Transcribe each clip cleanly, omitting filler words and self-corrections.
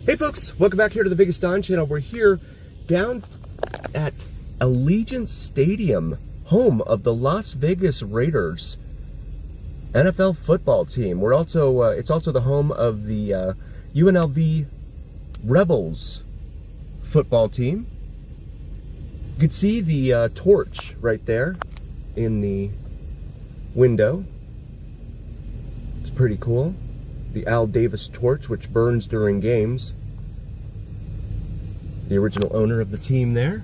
Hey folks, welcome back here to the Biggest Don channel. We're here down at Allegiant Stadium, home of the Las Vegas Raiders NFL football team. We're also it's also the home of the UNLV Rebels football team. You can see the torch right there in the window. It's pretty cool. The Al Davis torch, which burns during games. The original owner of the team there.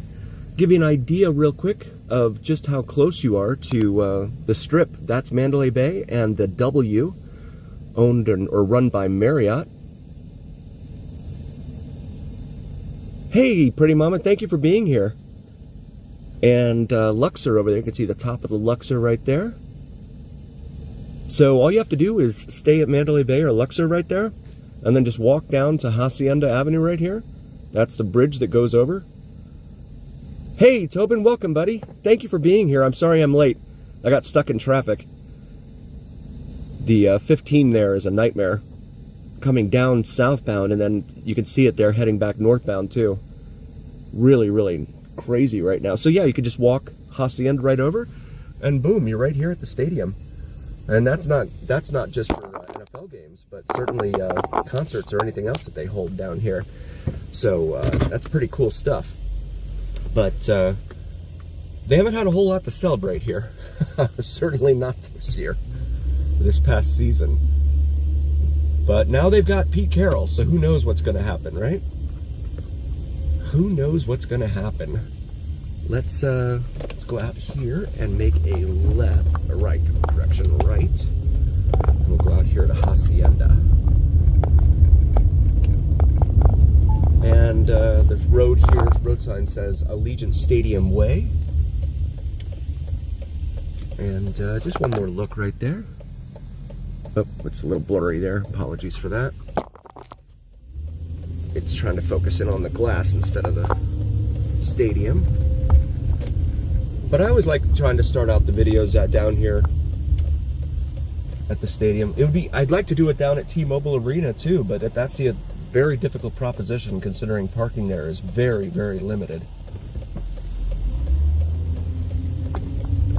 Give you an idea real quick of just how close you are to the Strip. That's Mandalay Bay, and the W, owned or run by Marriott. Hey, pretty mama, thank you for being here. And Luxor over there, you can see the top of the Luxor right there. So all you have to do is stay at Mandalay Bay or Luxor right there, and then just walk down to Hacienda Avenue right here. That's the bridge that goes over. Hey, Tobin, welcome, buddy. Thank you for being here. I'm sorry I'm late. I got stuck in traffic. The 15 there is a nightmare. Coming down southbound, and then you can see it there heading back northbound too. Really, really crazy right now. So yeah, you could just walk Hacienda right over, and boom, you're right here at the stadium. And that's not just for NFL games, but certainly concerts or anything else that they hold down here. So that's pretty cool stuff. But they haven't had a whole lot to celebrate here. Certainly not this year, this past season. But now they've got Pete Carroll, so who knows what's going to happen, right? Who knows what's going to happen? Let's go out here and make a right. And we'll go out here to Hacienda. And the road here, road sign says Allegiant Stadium Way. And just one more look right there. Oh, it's a little blurry there. Apologies for that. It's trying to focus in on the glass instead of the stadium. But I always like trying to start out the videos down here at the stadium. I'd like to do it down at T-Mobile Arena too, but that's a very difficult proposition considering parking there is very, very limited.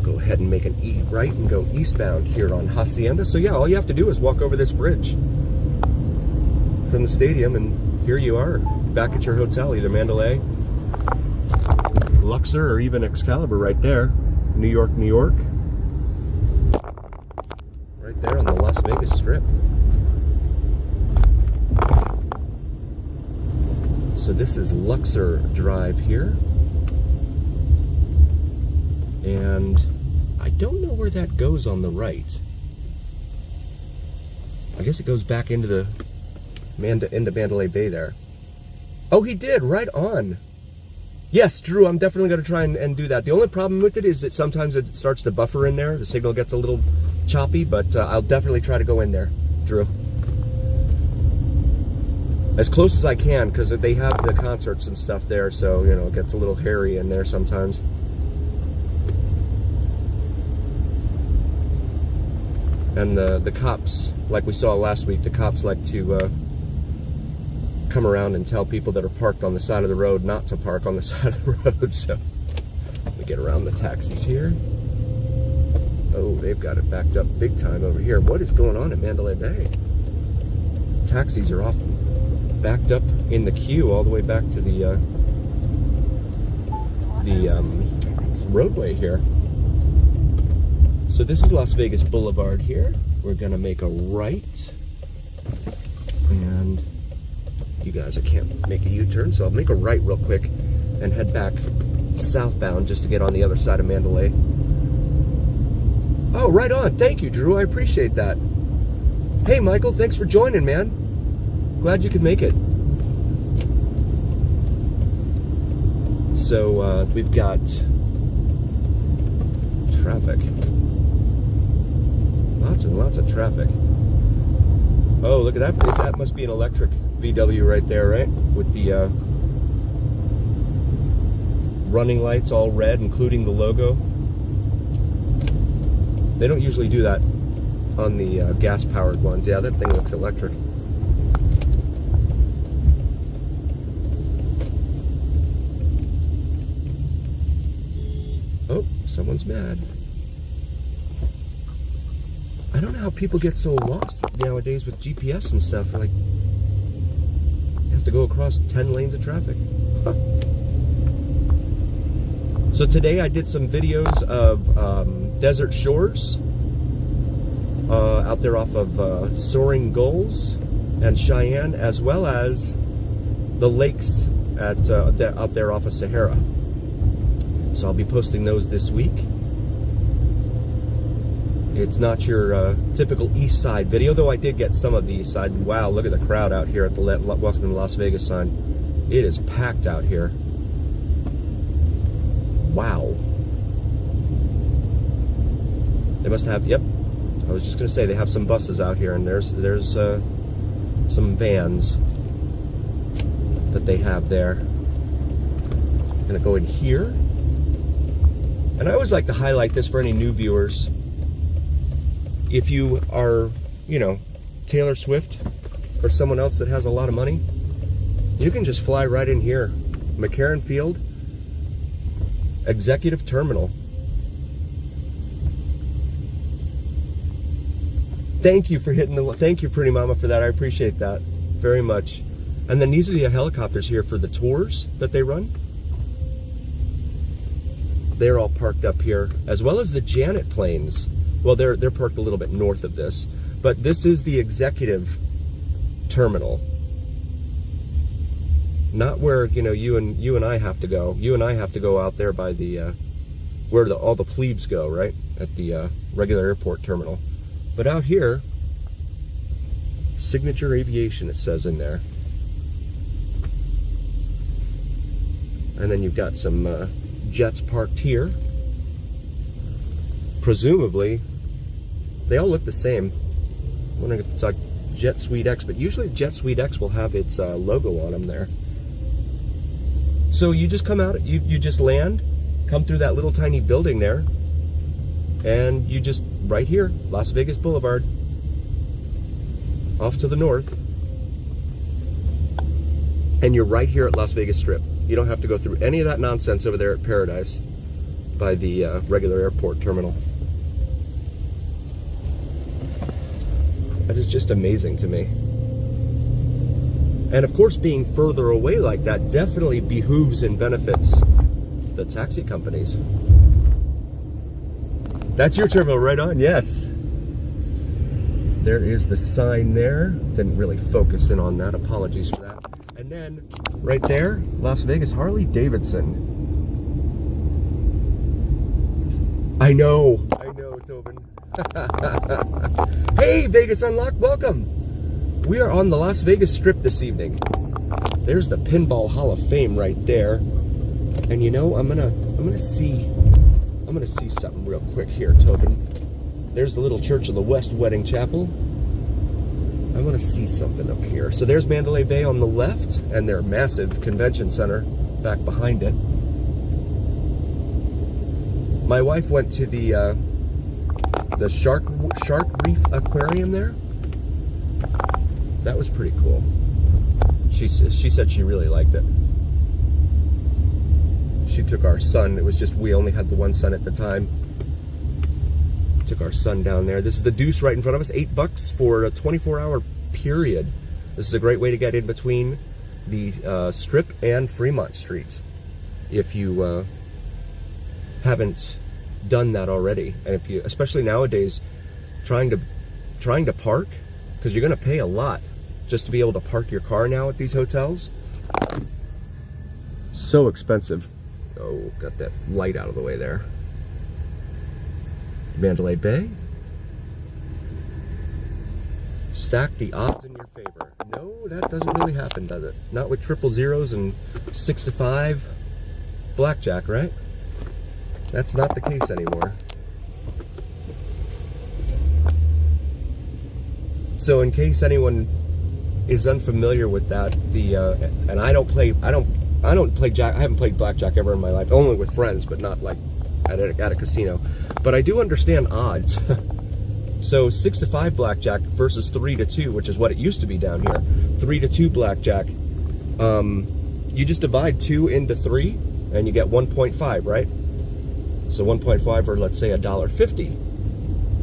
Go ahead and make an right and go eastbound here on Hacienda. So yeah, all you have to do is walk over this bridge from the stadium, and here you are, back at your hotel, either Mandalay, Luxor, or even Excalibur right there. New York, New York. Right there on the Las Vegas Strip. So this is Luxor Drive here. And I don't know where that goes on the right. I guess it goes back into Mandalay Bay there. Oh, he did, right on. Yes, Drew, I'm definitely going to try and do that. The only problem with it is that sometimes it starts to buffer in there. The signal gets a little choppy, but I'll definitely try to go in there, Drew. As close as I can, because they have the concerts and stuff there, so, you know, it gets a little hairy in there sometimes. And the cops, like we saw last week, the cops like to come around and tell people that are parked on the side of the road not to park on the side of the road. So let me get around the taxis here. Oh, they've got it backed up big time over here. What is going on at Mandalay Bay? Taxis are off, backed up in the queue all the way back to the roadway here. So this is Las Vegas Boulevard here. We're gonna make a right, and you guys, I can't make a U-turn, so I'll make a right real quick and head back southbound just to get on the other side of Mandalay. Oh, right on. Thank you, Drew. I appreciate that. Hey, Michael, thanks for joining, man. Glad you could make it. So, we've got traffic. Lots and lots of traffic. Oh, look at that. That must be an electric VW right there, right? With the running lights all red, including the logo. They don't usually do that on the gas-powered ones. Yeah, that thing looks electric. Someone's mad. I don't know how people get so lost nowadays with GPS and stuff. Like, you have to go across 10 lanes of traffic. Huh. So today I did some videos of desert shores out there off of Soaring Gulls and Cheyenne, as well as the lakes at out there off of Sahara. So I'll be posting those this week. It's not your typical east side video, though I did get some of the east side. Wow, look at the crowd out here at the Welcome to Las Vegas sign. It is packed out here. Wow. They must have, yep. I was just going to say, they have some buses out here, and there's some vans that they have there. I'm going to go in here. And I always like to highlight this for any new viewers. If you are, you know, Taylor Swift or someone else that has a lot of money, you can just fly right in here. McCarran Field, Executive Terminal. Thank you for hitting the, thank you, Pretty Mama, for that. I appreciate that very much. And then these are the helicopters here for the tours that they run. They're all parked up here, as well as the Janet planes. Well, they're parked a little bit north of this, but this is the executive terminal. Not where, you know, you and I have to go. You and I have to go out there by the where all the plebes go, right? At the regular airport terminal. But out here, Signature Aviation, it says in there. And then you've got some jets parked here. Presumably, they all look the same. I'm wondering if it's like Jet Suite X, but usually Jet Suite X will have its logo on them there. So you just come out, you just land, come through that little tiny building there, and you just, right here, Las Vegas Boulevard, off to the north, and you're right here at Las Vegas Strip. You don't have to go through any of that nonsense over there at Paradise by the regular airport terminal. That is just amazing to me. And of course, being further away like that definitely behooves and benefits the taxi companies. That's your terminal right on, yes. There is the sign there. Didn't really focus in on that, apologies for that. And then, right there, Las Vegas Harley Davidson. I know, Tobin. Hey, Vegas Unlocked, welcome. We are on the Las Vegas Strip this evening. There's the Pinball Hall of Fame right there. And you know, I'm gonna see something real quick here, Tobin. There's the little Church of the West Wedding Chapel. I want to see something up here. So there's Mandalay Bay on the left, and their massive convention center back behind it. My wife went to the shark reef aquarium there. That was pretty cool. She said she really liked it. She took our son. It was just, we only had the one son at the time. Took our son down there. This is the Deuce right in front of us. $8 for a 24-hour period. This is a great way to get in between the Strip and Fremont Street, if you haven't done that already. And if you, especially nowadays, trying to park, because you're going to pay a lot just to be able to park your car now at these hotels. So expensive. Oh, got that light out of the way there. Mandalay Bay. Stack the odds in your favor. No, that doesn't really happen, does it? Not with triple zeros and 6 to 5 blackjack, right? That's not the case anymore. So in case anyone is unfamiliar with that, and I haven't played blackjack ever in my life, only with friends, but not like at a casino. But I do understand odds. So 6 to 5 blackjack versus 3 to 2, which is what it used to be down here. 3 to 2 blackjack. You just divide 2 into 3, and you get 1.5, right? So 1.5, or let's say $1.50,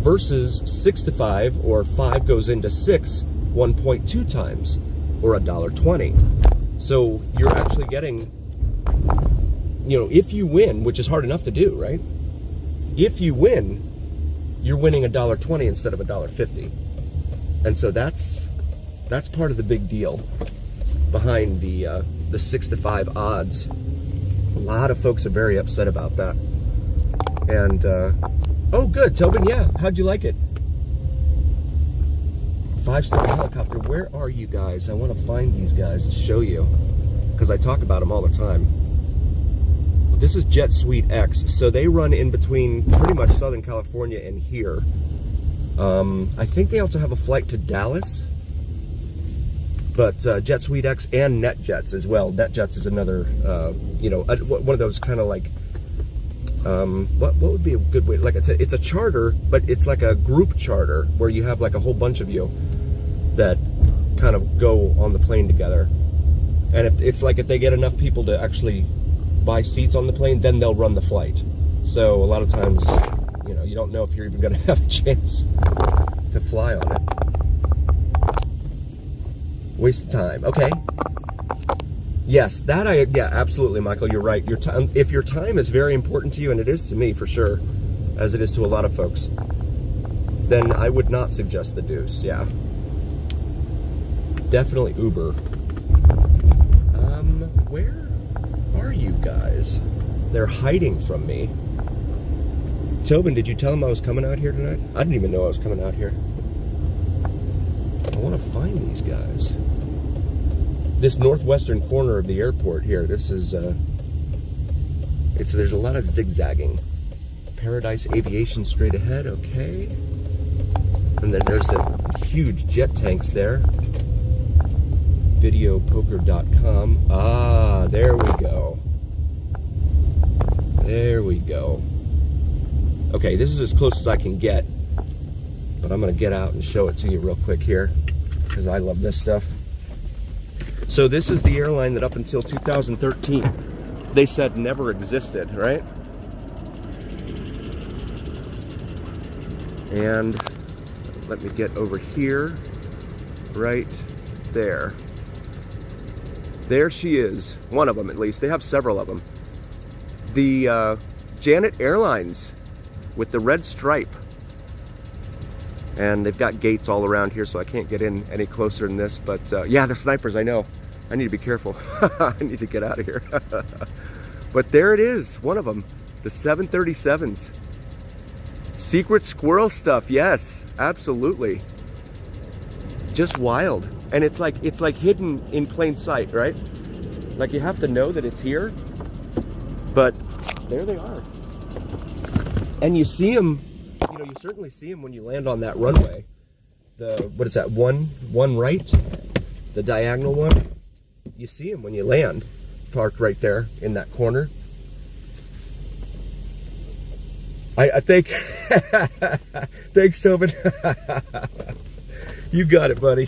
versus 6 to 5, or 5 goes into 6 1.2 times, or $1.20. So you're actually getting, you know, if you win, which is hard enough to do, right? If you win, you're winning $1.20 instead of $1.50. And so that's part of the big deal behind the 6 to 5 odds. A lot of folks are very upset about that. And oh, good, Tobin. Yeah, how'd you like it? 5-star helicopter. Where are you guys? I want to find these guys and show you, because I talk about them all the time. This is Jet Suite X, so they run in between pretty much Southern California and here. I think they also have a flight to Dallas, but Jet Suite X and NetJets as well. NetJets is another, you know, one of those kind of like, what would be a good way? Like it's a charter, but it's like a group charter where you have like a whole bunch of you that kind of go on the plane together. And it's like if they get enough people to actually buy seats on the plane, then they'll run the flight. So a lot of times, you know, you don't know if you're even going to have a chance to fly on it. Waste of time. Okay. Yes, yeah, absolutely, Michael. You're right. Your time, if your time is very important to you, and it is to me for sure, as it is to a lot of folks, then I would not suggest the Deuce. Yeah. Definitely Uber. Where are you guys? They're hiding from me. Tobin, did you tell them I was coming out here tonight? I didn't even know I was coming out here. I want to find these guys. This northwestern corner of the airport here, this is, there's a lot of zigzagging. Paradise Aviation straight ahead, okay. And then there's the huge jet tanks there. Videopoker.com. Ah, there we go. There we go. Okay, this is as close as I can get, but I'm gonna get out and show it to you real quick here, because I love this stuff. So this is the airline that up until 2013, they said never existed, right? And let me get over here, right there. There she is, one of them at least. They have several of them. The Janet Airlines with the red stripe. And they've got gates all around here, so I can't get in any closer than this. But yeah, the snipers, I know. I need to be careful. I need to get out of here. But there it is, one of them. The 737s. Secret squirrel stuff, yes, absolutely. Just wild. And it's like hidden in plain sight, right? Like you have to know that it's here, but there they are. And you see them, you know, you certainly see them when you land on that runway. The, what is that, one right? The diagonal one? You see them when you land, parked right there in that corner. I think, thanks, Tobin. You got it, buddy.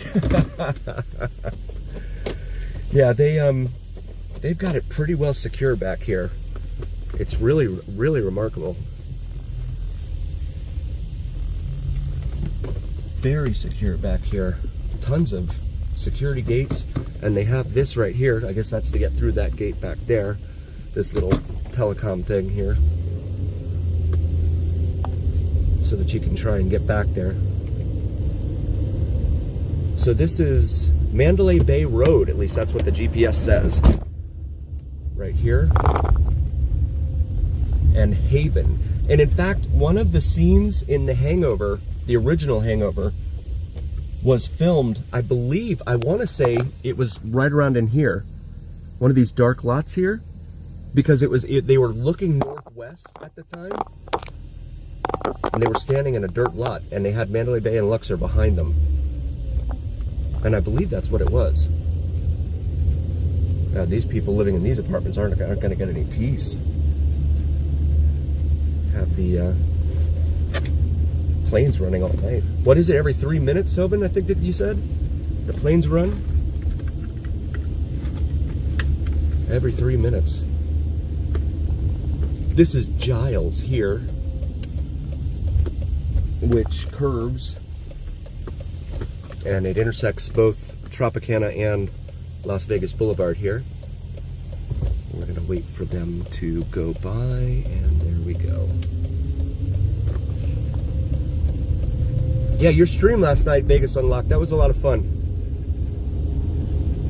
Yeah, they've got it pretty well secure back here. It's really, really remarkable. Very secure back here. Tons of security gates, and they have this right here. I guess that's to get through that gate back there. This little telecom thing here, so that you can try and get back there. So this is Mandalay Bay Road, at least that's what the GPS says. Right here. And Haven. And in fact, one of the scenes in The Hangover, the original Hangover, was filmed, I believe, I want to say it was right around in here. One of these dark lots here. Because they were looking northwest at the time. And they were standing in a dirt lot, and they had Mandalay Bay and Luxor behind them. And I believe that's what it was. Now, these people living in these apartments aren't going to get any peace. Have the planes running all night. What is it, every 3 minutes, Tobin, I think that you said? The planes run? Every 3 minutes. This is Giles here, which curves, and it intersects both Tropicana and Las Vegas Boulevard here. We're gonna wait for them to go by, and there we go. Yeah, your stream last night, Vegas Unlocked, that was a lot of fun.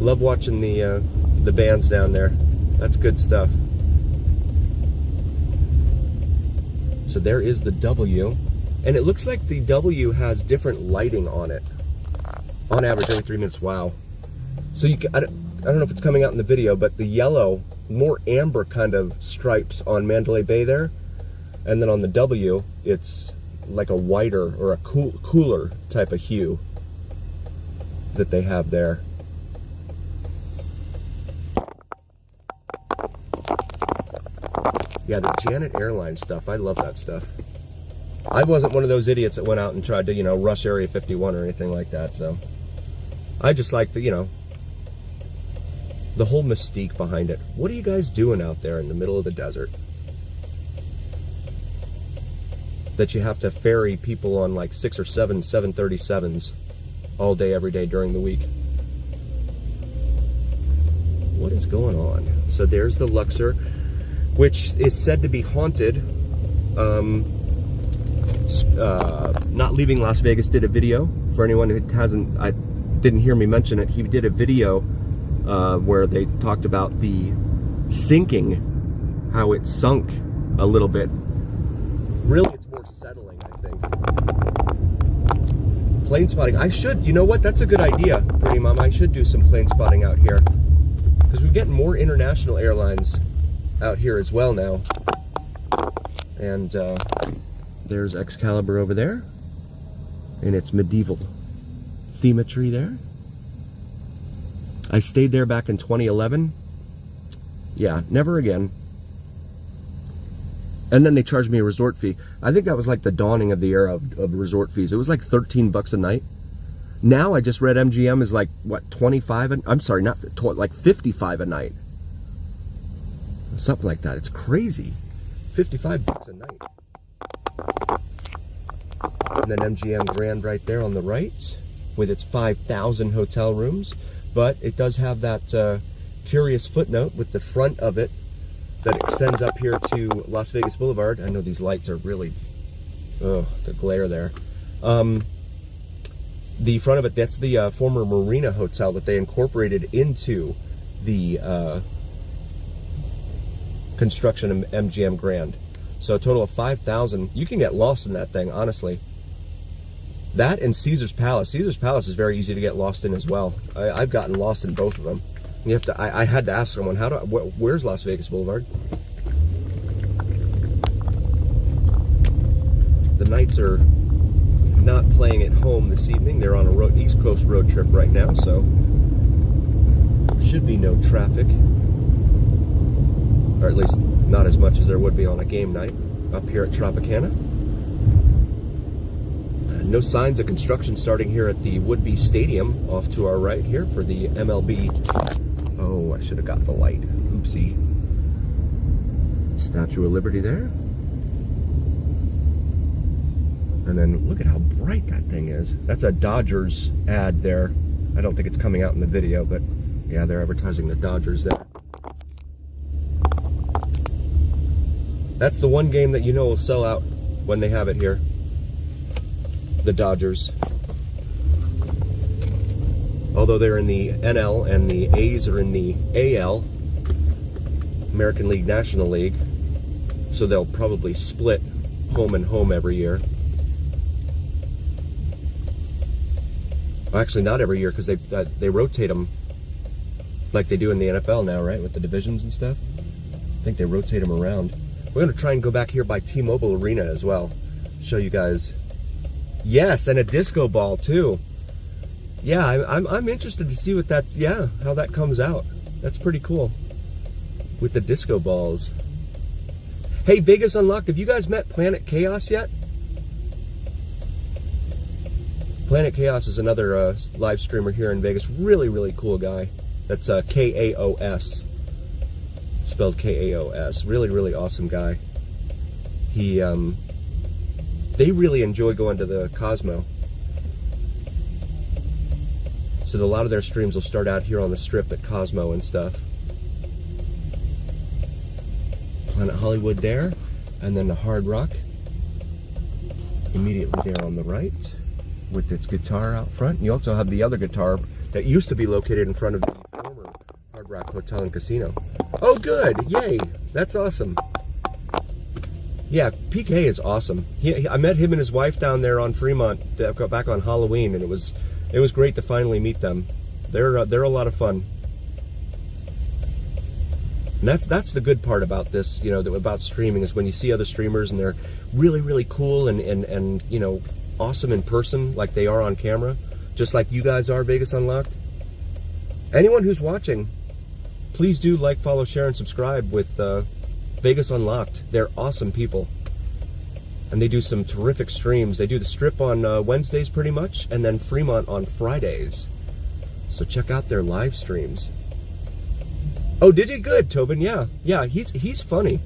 Love watching the bands down there. That's good stuff. So there is the W, and it looks like the W has different lighting on it. On average, every 3 minutes. Wow. So you can, I don't know if it's coming out in the video, but the yellow, more amber kind of stripes on Mandalay Bay there, and then on the W, it's like a whiter or a cooler type of hue that they have there. Yeah, the Janet Airlines stuff, I love that stuff. I wasn't one of those idiots that went out and tried to, you know, rush Area 51 or anything like that, so I just like the, you know, the whole mystique behind it. What are you guys doing out there in the middle of the desert? That you have to ferry people on like 6 or 7 737s all day, every day during the week. What is going on? So there's the Luxor, which is said to be haunted. Not Leaving Las Vegas did a video. For anyone who didn't hear me mention it, he did a video where they talked about the sinking, how it sunk a little bit. Really, it's more settling, I think. Plane spotting. I should, you know what? That's a good idea, Pretty Mom. I should do some plane spotting out here, because we're getting more international airlines out here as well now. And there's Excalibur over there, and its medieval themetry there. I stayed there back in 2011. Yeah, never again. And then they charged me a resort fee. I think that was like the dawning of the era of resort fees. It was like 13 bucks a night. Now I just read MGM is like, what, 25? I'm sorry, not like 55 a night. Something like that. It's crazy. 55 bucks a night. And then MGM Grand right there on the right with its 5,000 hotel rooms. But it does have that curious footnote with the front of it that extends up here to Las Vegas Boulevard. I know these lights are really, oh, the glare there. The front of it, that's the former Marina Hotel that they incorporated into the construction of MGM Grand. So a total of 5,000. You can get lost in that thing, honestly. That and Caesar's Palace. Caesar's Palace is very easy to get lost in as well. I've gotten lost in both of them. You have to. I had to ask someone, where's Las Vegas Boulevard? The Knights are not playing at home this evening. They're on a East Coast road trip right now, so should be no traffic, or at least not as much as there would be on a game night up here at Tropicana. No signs of construction starting here at the would-be stadium off to our right here for the MLB. Oh, I should have got the light. Oopsie. Statue of Liberty there. And then look at how bright that thing is. That's a Dodgers ad there. I don't think it's coming out in the video, but yeah, they're advertising the Dodgers there. That's the one game that you know will sell out when they have it here. The Dodgers. Although they're in the NL and the A's are in the AL, American League National League, so they'll probably split home and home every year. Well, actually, not every year, because they rotate them like they do in the NFL now, right, with the divisions and stuff. I think they rotate them around. We're going to try and go back here by T-Mobile Arena as well. Show you guys. Yes, and a disco ball too. Yeah, I'm interested to see what that's, yeah, how that comes out. That's pretty cool. With the disco balls. Hey, Vegas Unlocked, have you guys met Planet Chaos yet? Planet Chaos is another live streamer here in Vegas. Really, really cool guy. That's K-A-O-S. Spelled K-A-O-S. Really, really awesome guy. they really enjoy going to the Cosmo. So a lot of their streams will start out here on the Strip at Cosmo and stuff. Planet Hollywood there, and then the Hard Rock immediately there on the right with its guitar out front. You also have the other guitar that used to be located in front of the former Hard Rock Hotel and Casino. Oh good, yay, that's awesome. Yeah, PK is awesome. I met him and his wife down there on Fremont back on Halloween, and it was great to finally meet them. They're a lot of fun. And that's the good part about this, you know, about streaming, is when you see other streamers and they're really, really cool and you know, awesome in person like they are on camera, just like you guys are, Vegas Unlocked. Anyone who's watching, please do like, follow, share, and subscribe with Vegas Unlocked. They're awesome people. And they do some terrific streams. They do the Strip on Wednesdays pretty much, and then Fremont on Fridays. So check out their live streams. Oh, did you? Good, Tobin. Yeah, he's funny,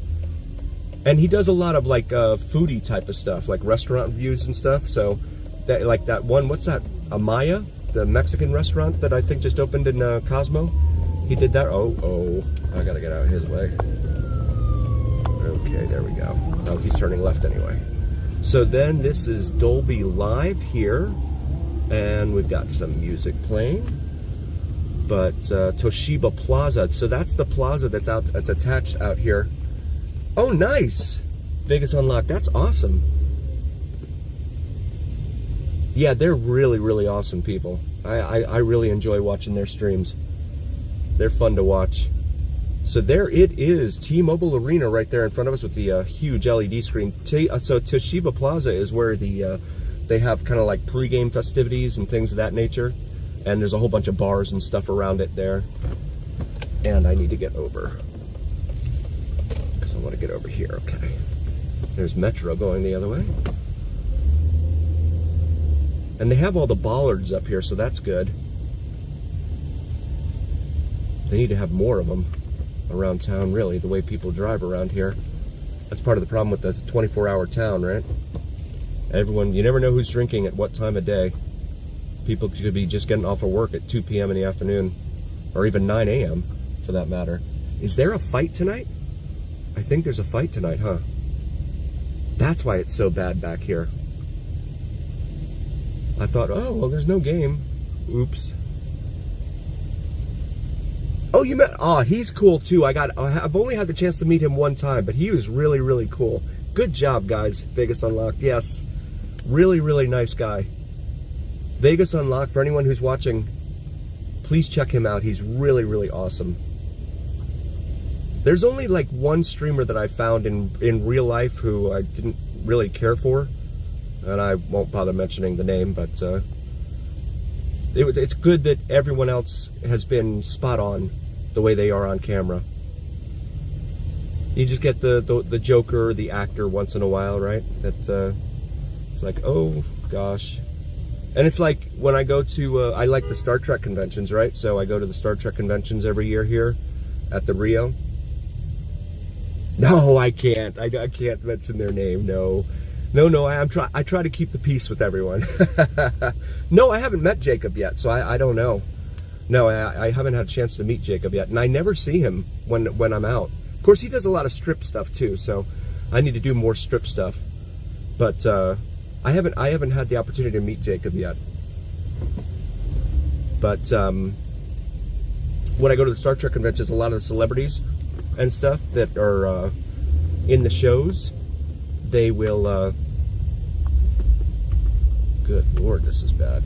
and he does a lot of like foodie type of stuff, like restaurant reviews and stuff. So that, like that one, what's that? Amaya, the Mexican restaurant that I think just opened in Cosmo. He did that. Oh, I gotta get out of his way. Okay, there we go. Oh, he's turning left anyway. So then this is Dolby Live here, and we've got some music playing. But Toshiba Plaza, so that's the plaza that's attached out here. Oh, nice! Vegas Unlocked, that's awesome. Yeah, they're really, really awesome people. I really enjoy watching their streams. They're fun to watch. So there it is, T-Mobile Arena right there in front of us with the huge LED screen. So Toshiba Plaza is where they have kind of like pre-game festivities and things of that nature. And there's a whole bunch of bars and stuff around it there. And I need to get over, because I want to get over here. Okay. There's Metro going the other way. And they have all the bollards up here, so that's good. They need to have more of them around town, really, the way people drive around here. That's part of the problem with the 24-hour town, right? Everyone, you never know who's drinking at what time of day. People could be just getting off of work at 2 p.m. in the afternoon, or even 9 a.m. for that matter. Is there a fight tonight? I think there's a fight tonight, huh? That's why it's so bad back here. I thought, oh, well, there's no game. Oops. Oh, you met, oh, he's cool too. I've only had the chance to meet him one time, but he was really, really cool. Good job, guys. Vegas Unlocked, yes. Really, really nice guy. Vegas Unlocked, for anyone who's watching, please check him out. He's really, really awesome. There's only like one streamer that I found in real life who I didn't really care for, and I won't bother mentioning the name, but it's good that everyone else has been spot on the way they are on camera. You just get the joker, the actor once in a while, right? It's like, oh gosh. And it's like when I go to, I like the Star Trek conventions, right? So I go to the Star Trek conventions every year here at the Rio. No, I can't. I can't mention their name. No. I try to keep the peace with everyone. No, I haven't met Jacob yet, so I don't know. No, I haven't had a chance to meet Jacob yet, and I never see him when I'm out. Of course, he does a lot of strip stuff too, so I need to do more strip stuff. But I haven't had the opportunity to meet Jacob yet. But when I go to the Star Trek conventions, a lot of the celebrities and stuff that are in the shows, they will, good Lord, this is bad.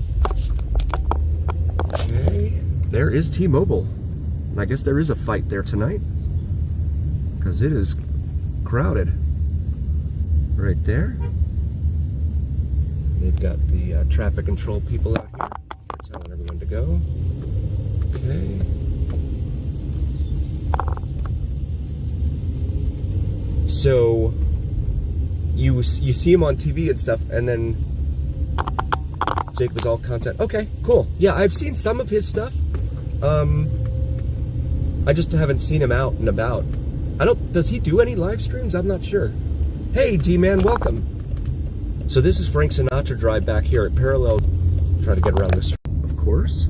Okay, there is T-Mobile. I guess there is a fight there tonight, because it is crowded. Right there. They've got the traffic control people out here. They're telling everyone to go. Okay. So you see him on TV and stuff, and then Jake was all content. Okay, cool. Yeah, I've seen some of his stuff. I just haven't seen him out and about. Does he do any live streams? I'm not sure. Hey, G-Man, welcome. So this is Frank Sinatra Drive back here at Parallel. Try to get around this, of course.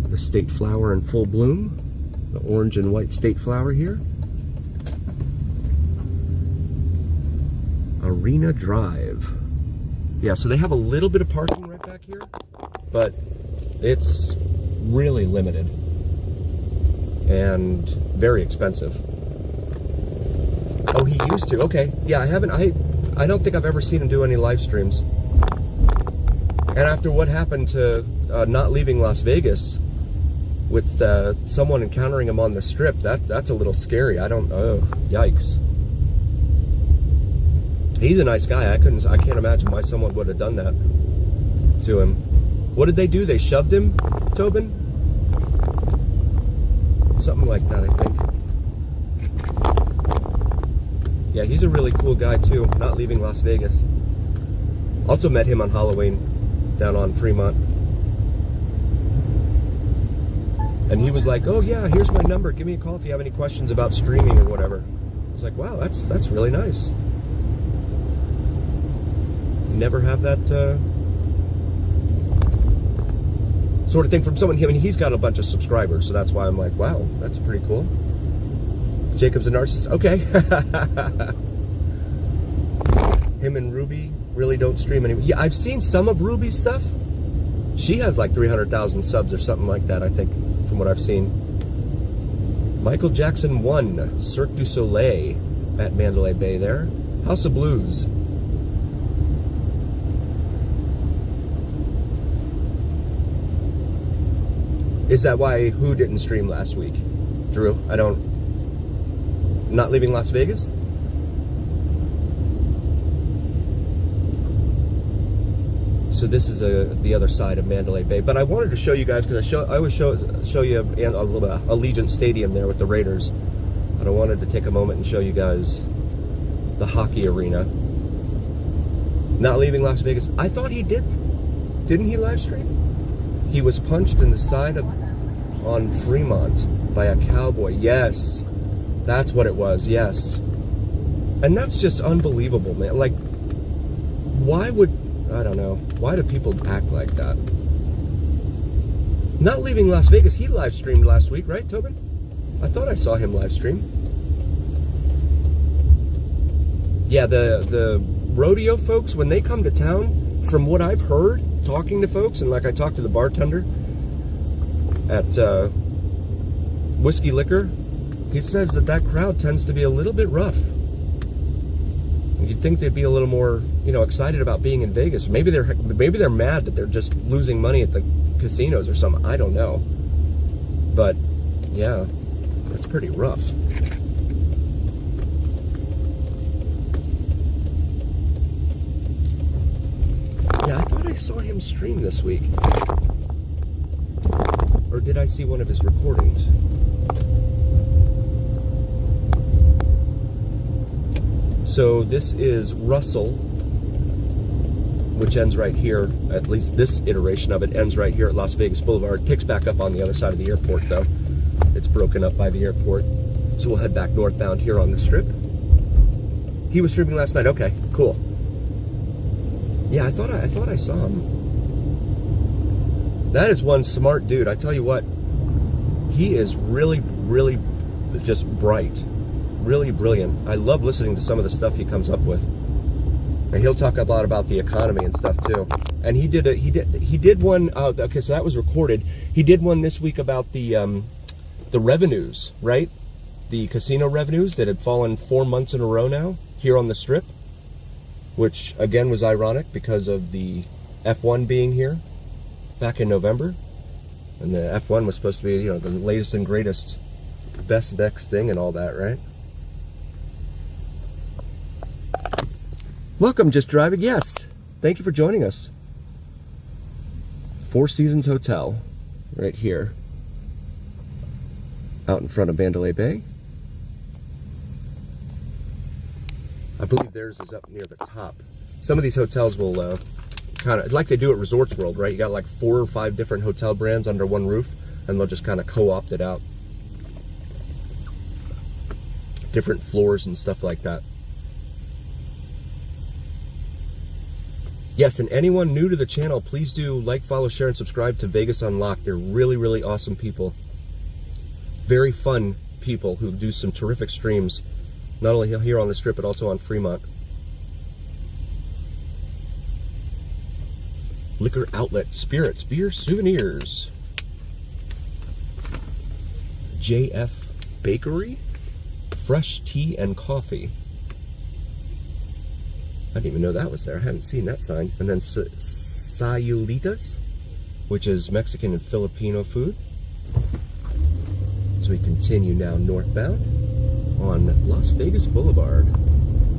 The state flower in full bloom. The orange and white state flower here. Arena Drive. Yeah, so they have a little bit of parking right back here, but it's really limited and very expensive. Oh, he used to. Okay. Yeah, I don't think I've ever seen him do any live streams. And after what happened to not leaving Las Vegas with someone encountering him on the strip, that's a little scary. Oh, yikes. He's a nice guy. I can't imagine why someone would have done that to him. What did they do? They shoved him, Tobin? Something like that, I think. Yeah, he's a really cool guy too, not leaving Las Vegas. Also met him on Halloween down on Fremont. And he was like, oh yeah, here's my number. Give me a call if you have any questions about streaming or whatever. I was like, wow, that's really nice. Never have that sort of thing from someone. I mean, he's got a bunch of subscribers, so that's why I'm like, wow, that's pretty cool. Jacob's a narcissist. Okay. Him and Ruby really don't stream anymore. Yeah, I've seen some of Ruby's stuff. She has like 300,000 subs or something like that, I think, from what I've seen. Michael Jackson 1, Cirque du Soleil at Mandalay Bay there. House of Blues. Is that why who didn't stream last week? Drew, not leaving Las Vegas? So this is the other side of Mandalay Bay. But I wanted to show you guys, because I always show you a Allegiant Stadium there with the Raiders. But I wanted to take a moment and show you guys the hockey arena. Not leaving Las Vegas. I thought he did. Didn't he live stream? He was punched in the side on Fremont by a cowboy. Yes. That's what it was, yes. And that's just unbelievable, man. Like, why do people act like that? Not leaving Las Vegas, he live streamed last week, right, Tobin? I thought I saw him live stream. Yeah, the rodeo folks, when they come to town, from what I've heard, talking to folks, and like I talked to the bartender at Whiskey Liquor, he says that crowd tends to be a little bit rough. You'd think they'd be a little more, excited about being in Vegas. Maybe they're mad that they're just losing money at the casinos or something. I don't know. But yeah, that's pretty rough. Yeah, I thought I saw him stream this week. Or did I see one of his recordings? So this is Russell, which ends right here. At least this iteration of it ends right here at Las Vegas Boulevard. Picks back up on the other side of the airport, though. It's broken up by the airport. So we'll head back northbound here on the strip. He was streaming last night. Okay, cool. Yeah, I thought I saw him. That is one smart dude. I tell you what, he is really, really just bright. Really brilliant. I love listening to some of the stuff he comes up with. And he'll talk a lot about the economy and stuff too. And he did one. Okay, so that was recorded. He did one this week about the revenues, right? The casino revenues that had fallen 4 months in a row now here on the strip, which again was ironic because of the F1 being here back in November, and the F1 was supposed to be, the latest and greatest, best next thing and all that, right? Welcome, Just Driving. Yes, thank you for joining us. Four Seasons Hotel, right here, out in front of Mandalay Bay. I believe theirs is up near the top. Some of these hotels will kind of, like they do at Resorts World, right? You got like 4 or 5 different hotel brands under one roof, and they'll just kind of co-opt it out. Different floors and stuff like that. Yes, and anyone new to the channel, please do like, follow, share, and subscribe to Vegas Unlocked. They're really, really awesome people. Very fun people who do some terrific streams, not only here on the Strip, but also on Fremont. Liquor outlet, spirits, beer, souvenirs. JF Bakery, fresh tea and coffee. I didn't even know that was there. I hadn't seen that sign. And then Sayulitas, which is Mexican and Filipino food. So we continue now northbound on Las Vegas Boulevard,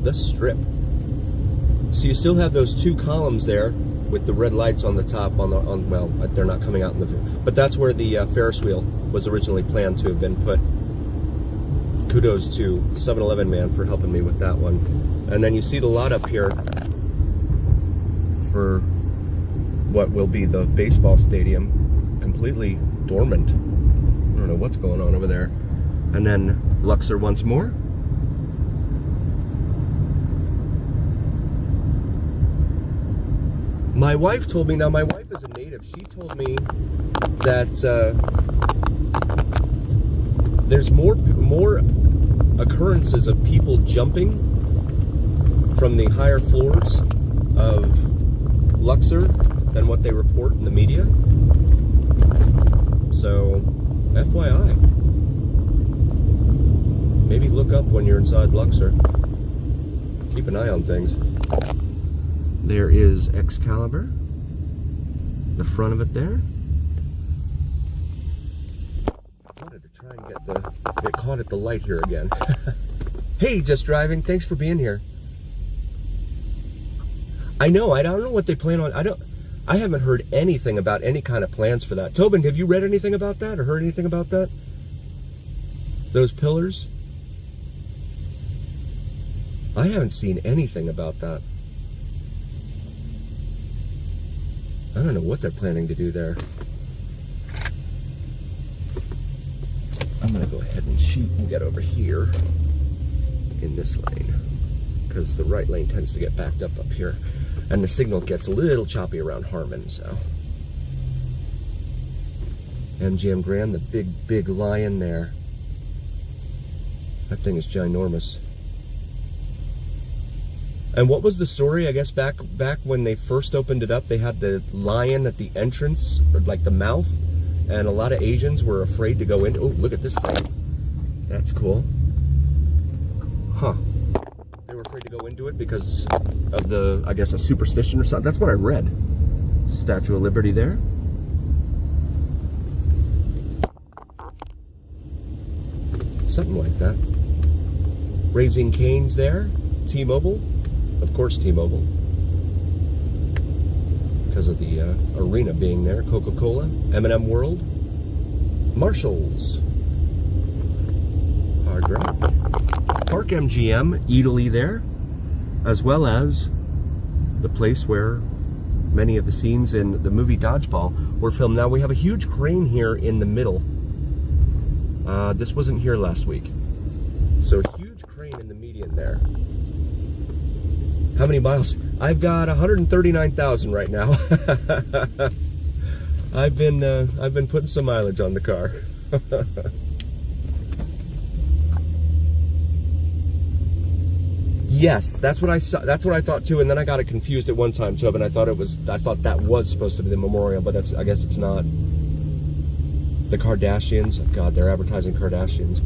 the Strip. So you still have those two columns there with the red lights on the top. Well, they're not coming out in the, but that's where the Ferris wheel was originally planned to have been put. Kudos to 7-Eleven man for helping me with that one. And then you see the lot up here for what will be the baseball stadium, completely dormant. I don't know what's going on over there. And then Luxor once more. My wife told me, now my wife is a native, she told me that there's more occurrences of people jumping from the higher floors of Luxor than what they report in the media. So, FYI, maybe look up when you're inside Luxor. Keep an eye on things. There is Excalibur, the front of it there. I wanted to try and get caught at the light here again. Hey, Just Driving, thanks for being here. I know, I don't know what they plan on. I haven't heard anything about any kind of plans for that. Tobin, have you read anything about that or heard anything about that? Those pillars? I haven't seen anything about that. I don't know what they're planning to do there. I'm gonna go ahead and cheat and get over here in this lane, because the right lane tends to get backed up here, and the signal gets a little choppy around Harmon. So MGM Grand, the big lion there. That thing is ginormous. And what was the story? I guess back when they first opened it up, they had the lion at the entrance, or like the mouth, and a lot of Asians were afraid to go in. Oh, look at this thing. That's cool. Huh. They were afraid to go into it because of the, I guess, a superstition or something. That's what I read. Statue of Liberty there. Something like that. Raising Cane's there. T-Mobile. Of course, T-Mobile, because of the arena being there. Coca-Cola, M&M World, Marshalls, Hard Rock, Park MGM, Eataly there, as well as the place where many of the scenes in the movie Dodgeball were filmed. Now we have a huge crane here in the middle. This wasn't here last week, so a huge crane in the median there. How many miles? I've got 139,000 right now. I've been putting some mileage on the car. Yes, that's what I saw. That's what I thought too. And then I got it confused at one time, Tobin. I thought that was supposed to be the memorial, but I guess it's not. The Kardashians. Oh God, they're advertising Kardashians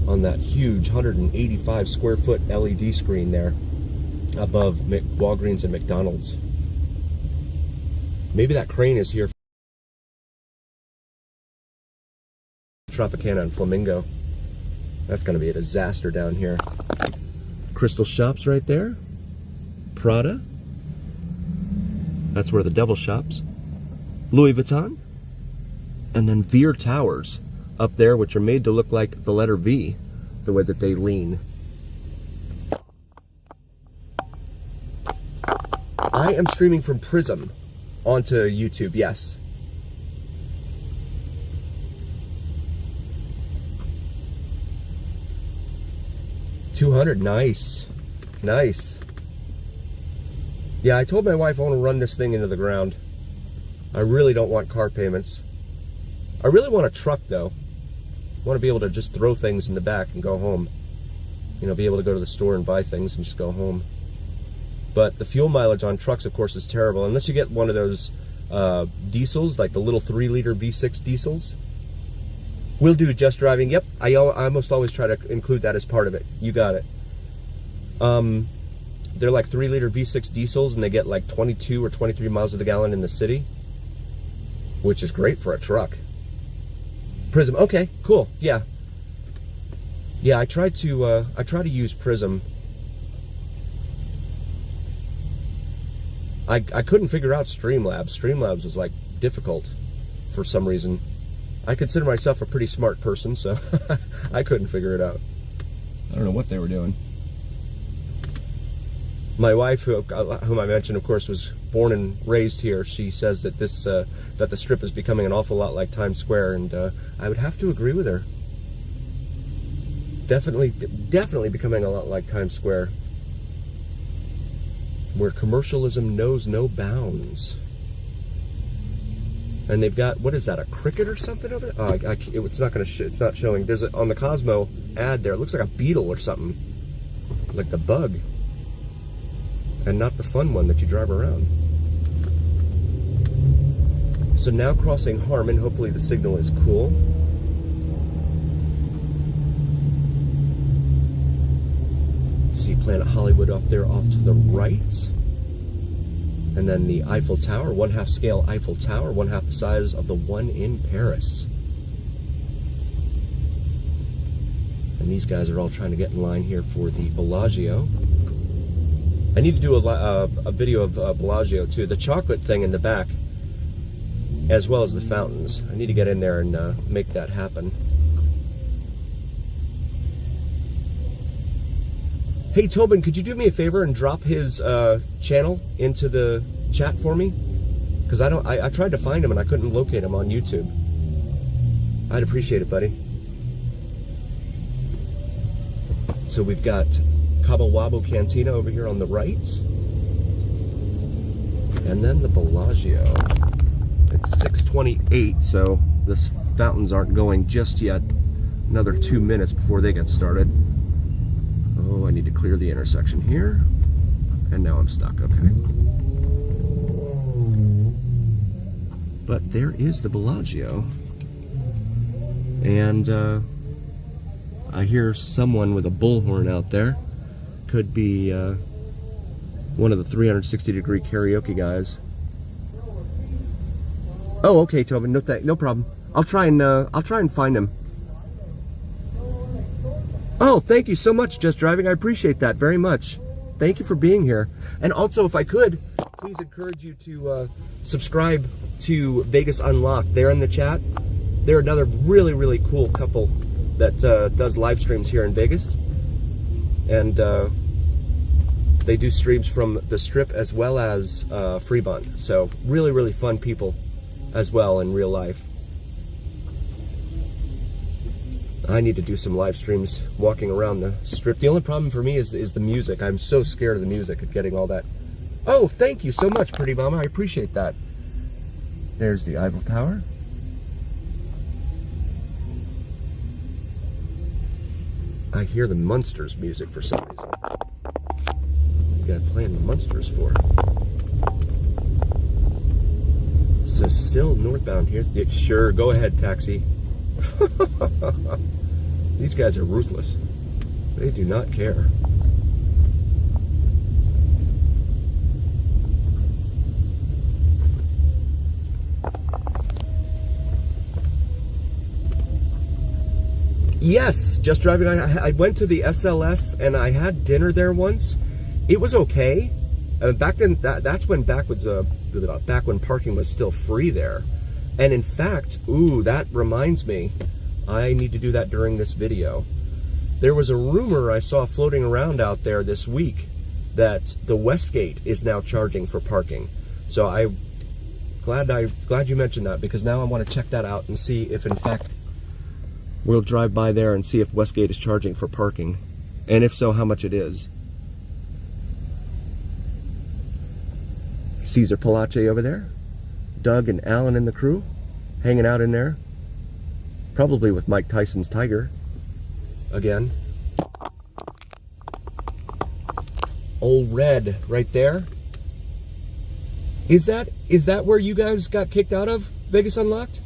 on that huge 185 square foot LED screen there above Walgreens and McDonald's. Maybe that crane is here. Tropicana and Flamingo. That's going to be a disaster down here. Crystal Shops right there. Prada. That's where the devil shops. Louis Vuitton. And then Veer Towers up there, which are made to look like the letter V, the way that they lean. I am streaming from Prism onto YouTube, yes. $200, nice. Nice. Yeah, I told my wife I want to run this thing into the ground. I really don't want car payments. I really want a truck, though. I want to be able to just throw things in the back and go home. You know, be able to go to the store and buy things and just go home. But the fuel mileage on trucks, of course, is terrible. Unless you get one of those diesels, like the little 3-liter V6 diesels. We'll do just driving. Yep, I almost always try to include that as part of it. You got it. They're like 3-liter V6 diesels, and they get like 22 or 23 miles to the gallon in the city, which is great for a truck. Prism, okay, cool, yeah. Yeah, I try to use Prism. I couldn't figure out Streamlabs. Streamlabs was like difficult for some reason. I consider myself a pretty smart person, so I couldn't figure it out. I don't know what they were doing. My wife, whom I mentioned, of course, was born and raised here. She says that this that the Strip is becoming an awful lot like Times Square, and I would have to agree with her. Definitely becoming a lot like Times Square, where commercialism knows no bounds. And they've got, what is that, a cricket or something over there? Oh, it's not going to. It's not showing. There's on the Cosmo ad there. It looks like a beetle or something, like the bug, and not the fun one that you drive around. So now crossing Harmon. Hopefully the signal is cool. See Planet Hollywood up there off to the right. And then the Eiffel Tower, 1/2 scale Eiffel Tower, 1/2 the size of the one in Paris. And these guys are all trying to get in line here for the Bellagio. I need to do a video of Bellagio too. The chocolate thing in the back, as well as the fountains. I need to get in there and make that happen. Hey Tobin, could you do me a favor and drop his channel into the chat for me? Because I tried to find him and I couldn't locate him on YouTube. I'd appreciate it, buddy. So we've got Cabo Wabo Cantina over here on the right. And then the Bellagio. It's 6:28, so the fountains aren't going just yet. Another 2 minutes before they get started. Oh, I need to clear the intersection here. And now I'm stuck, okay. But there is the Bellagio. And I hear someone with a bullhorn out there. Could be one of the 360-degree karaoke guys. Oh, okay, Tobin, no problem. I'll try and find him. Oh, thank you so much, Just Driving. I appreciate that very much. Thank you for being here. And also, if I could, please encourage you to subscribe to Vegas Unlocked. They're in the chat. They're another really, really cool couple that does live streams here in Vegas. And they do streams from the Strip as well as Fremont. So really, really fun people as well in real life. I need to do some live streams walking around the Strip. The only problem for me is the music. I'm so scared of the music and getting all that. Oh, thank you so much, Pretty Mama. I appreciate that. There's the Eiffel Tower. I hear the Munsters music for some reason. You gotta play in the Munsters for. So still northbound here. Yeah, sure, go ahead, taxi. These guys are ruthless. They do not care. Yes, Just Driving. I went to the SLS and I had dinner there once. It was okay. Back then, that's when back when parking was still free there. And in fact, ooh, that reminds me, I need to do that during this video. There was a rumor I saw floating around out there this week that the Westgate is now charging for parking. So I'm glad you mentioned that, because now I want to check that out and see if in fact we'll drive by there and see if Westgate is charging for parking, and if so, how much it is. Caesar Palace over there. Doug and Alan and the crew hanging out in there. Probably with Mike Tyson's tiger. Again. Old Red right there. Is that where you guys got kicked out of Vegas Unlocked?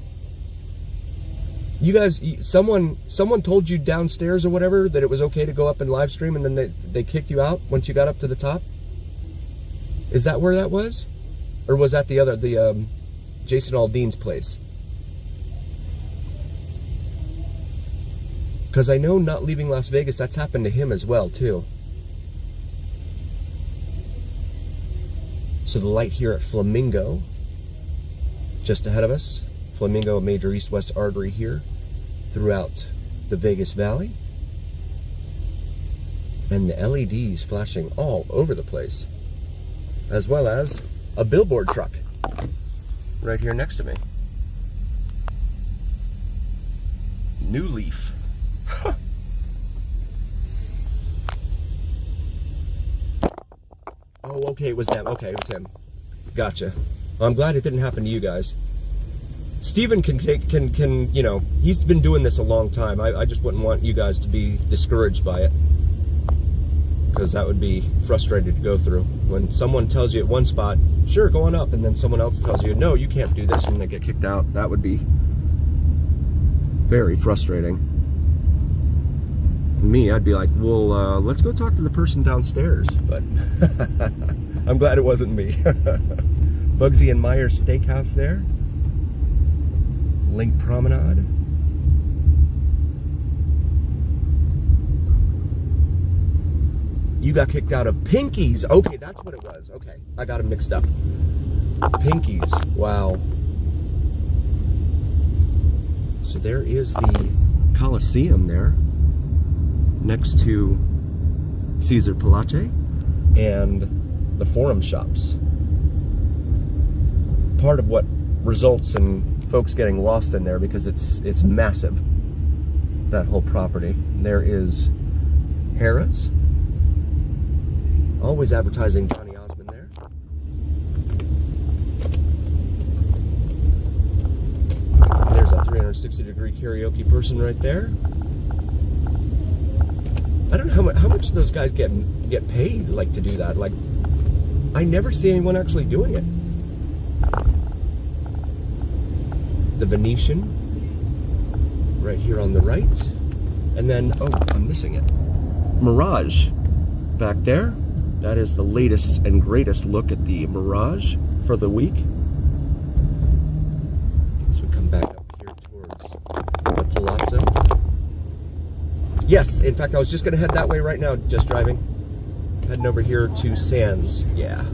You guys, someone told you downstairs or whatever that it was okay to go up and live stream, and then they kicked you out once you got up to the top? Is that where that was? Or was that the Jason Aldean's place? Because I know not leaving Las Vegas, that's happened to him as well, too. So the light here at Flamingo, just ahead of us. Flamingo, a major east-west artery here throughout the Vegas Valley. And the LEDs flashing all over the place. As well as a billboard truck right here next to me. New Leaf. Oh, okay, it was them. Okay, it was him. Gotcha. Well, I'm glad it didn't happen to you guys. Steven can, you know, he's been doing this a long time. I just wouldn't want you guys to be discouraged by it. Because that would be frustrating to go through. When someone tells you at one spot, sure, go on up, and then someone else tells you, no, you can't do this, and they get kicked out. That would be very frustrating. Me, I'd be like, well, let's go talk to the person downstairs. But I'm glad it wasn't me. Bugsy and Myers Steakhouse there. Link Promenade. You got kicked out of Pinky's. Okay, that's what it was. Okay, I got them mixed up. Pinky's. Wow. So there is the Coliseum there, next to Caesar Palace and the Forum Shops. Part of what results in folks getting lost in there because it's massive, that whole property. There is Harrah's, always advertising Johnny Osmond there. And there's a 360-degree karaoke person right there. I don't know how much those guys get paid, like, to do that. Like, I never see anyone actually doing it. The Venetian, right here on the right. And then, oh, I'm missing it. Mirage, back there. That is the latest and greatest look at the Mirage for the week. So we come back up here towards the Palazzo. Yes, in fact, I was just gonna head that way right now, just driving. Heading over here to Sands, yeah.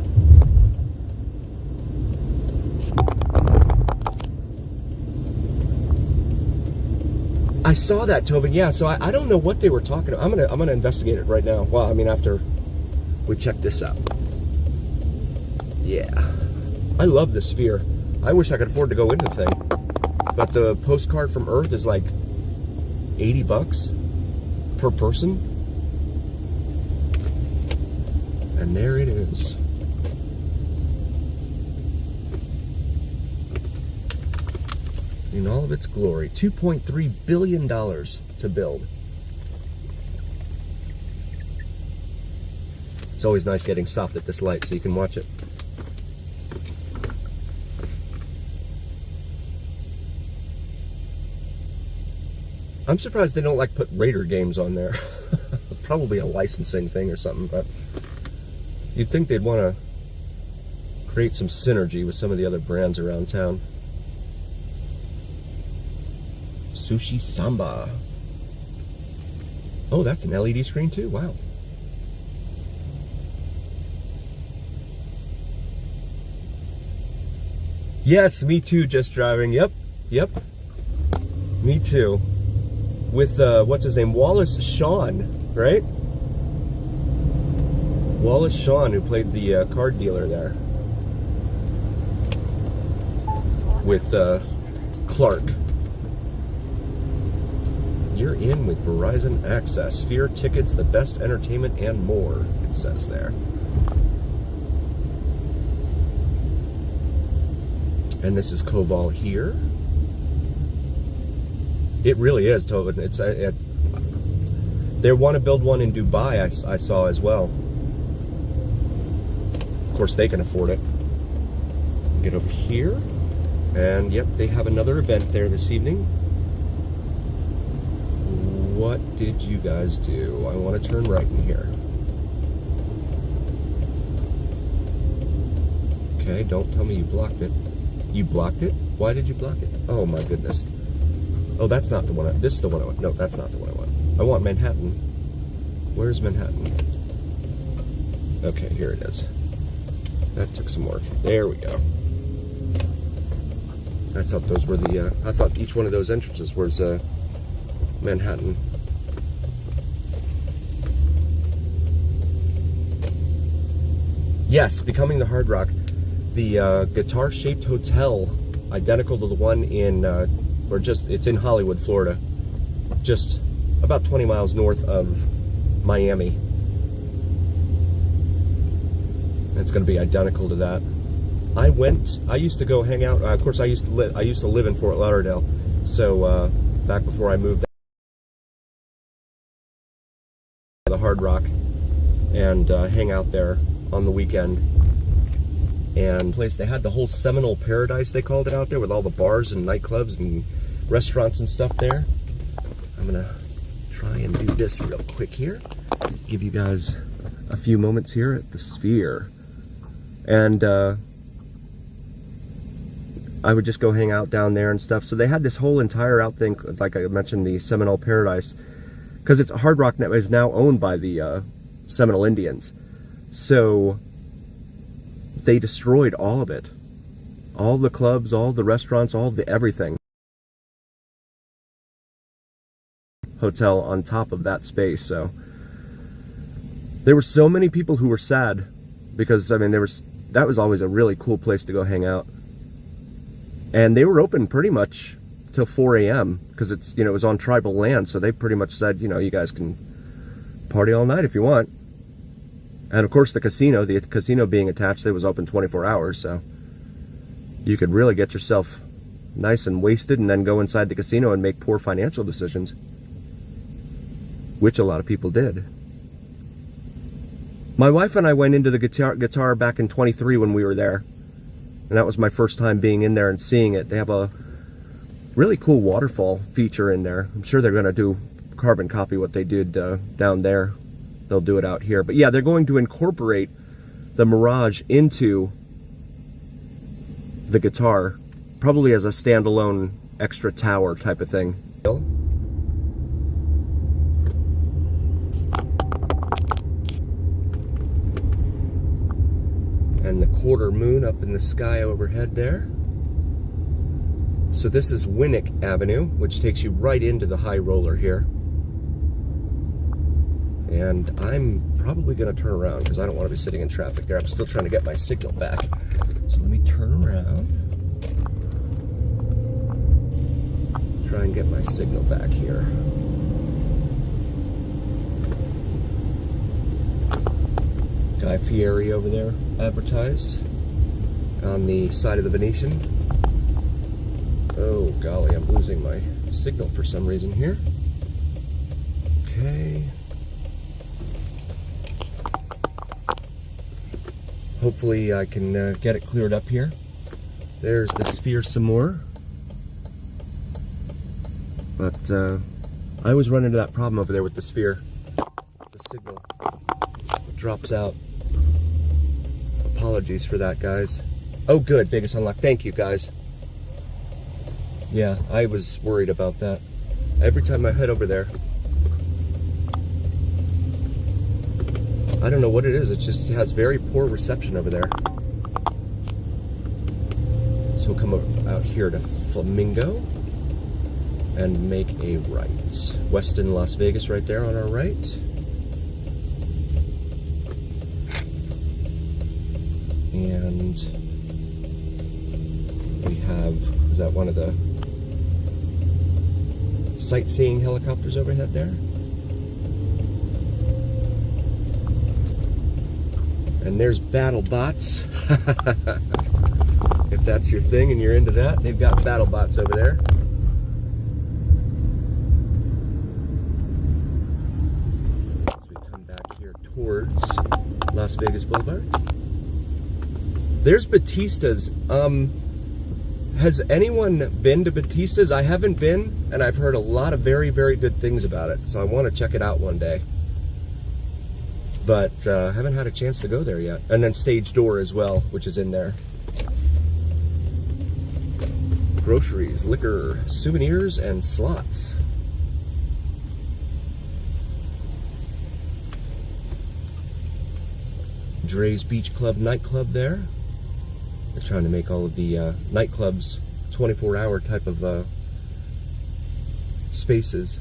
I saw that, Tobin. Yeah, so I don't know what they were talking about. I'm gonna investigate it right now. Well, I mean, after we check this out. Yeah, I love this sphere. I wish I could afford to go into the thing, but the postcard from Earth is like $80 per person, and there it is. In all of its glory. $2.3 billion to build. It's always nice getting stopped at this light so you can watch it. I'm surprised they don't like put Raider games on there. Probably a licensing thing or something, but you'd think they'd want to create some synergy with some of the other brands around town. Sushi Samba. Oh, that's an LED screen too. Wow. Yes, me too, just driving. Yep. Me too. With, what's his name? Wallace Shawn, right? Wallace Shawn, who played the card dealer there. With Clark. You're in with Verizon Access. Sphere tickets, the best entertainment, and more, it says there. And this is Koval here. It really is totally. They want to build one in Dubai, I saw as well. Of course, they can afford it. Get over here. And yep, they have another event there this evening. What did you guys do? I want to turn right in here. Okay, don't tell me you blocked it. You blocked it? Why did you block it? Oh my goodness. Oh, that's not the one. This is the one I want. No, that's not the one I want. I want Manhattan. Where's Manhattan? Okay, here it is. That took some work. There we go. I thought those were the, I thought each one of those entrances was Manhattan. Yes, Becoming the Hard Rock. The guitar-shaped hotel, identical to the one in, it's in Hollywood, Florida. Just about 20 miles north of Miami. It's going to be identical to that. I used to go hang out. Of course, I used to live in Fort Lauderdale. So back before I moved to the Hard Rock and hang out there on the weekend. And place they had the whole Seminole Paradise, they called it out there, with all the bars and nightclubs and restaurants and stuff there. I'm gonna try and do this real quick here. Give you guys a few moments here at the Sphere. And I would just go hang out down there and stuff. So they had this whole entire out thing, like I mentioned, the Seminole Paradise, because it's Hard Rock is now owned by the Seminole Indians. So they destroyed all of it. All the clubs, all the restaurants, all the everything. Hotel on top of that space. So there were so many people who were sad because, I mean, that was always a really cool place to go hang out. And they were open pretty much till 4 a.m. because it's, it was on tribal land. So they pretty much said, you guys can party all night if you want. And of course the casino being attached, it was open 24 hours. So you could really get yourself nice and wasted and then go inside the casino and make poor financial decisions, which a lot of people did. My wife and I went into the guitar back in 23 when we were there. And that was my first time being in there and seeing it. They have a really cool waterfall feature in there. I'm sure they're going to do carbon copy what they did down there. They'll do it out here. But yeah, they're going to incorporate the Mirage into the guitar, probably as a standalone extra tower type of thing. And the quarter moon up in the sky overhead there. So this is Winnick Avenue, which takes you right into the high roller here. And I'm probably going to turn around because I don't want to be sitting in traffic there. I'm still trying to get my signal back. So let me turn around. Try and get my signal back here. Guy Fieri over there advertised on the side of the Venetian. Oh golly, I'm losing my signal for some reason here. Okay. Hopefully I can get it cleared up here. There's the Sphere some more. But I always run into that problem over there with the Sphere. The signal drops out. Apologies for that, guys. Oh good, Vegas Unlocked. Thank you, guys. Yeah, I was worried about that. Every time I head over there, I don't know what it is. It just has very poor reception over there. So we'll come out here to Flamingo and make a right. Westin Las Vegas right there on our right. And we have, is that one of the sightseeing helicopters overhead there? And there's battle bots. if that's your thing and you're into that. They've got battle bots over there. As we come back here towards Las Vegas Boulevard. There's Batista's. Has anyone been to Batista's? I haven't been, and I've heard a lot of very, very good things about it. So I want to check it out one day. But haven't had a chance to go there yet. And then Stage Door as well, which is in there. Groceries, liquor, souvenirs, and slots. Dre's Beach Club nightclub there. They're trying to make all of the nightclubs 24-hour type of spaces.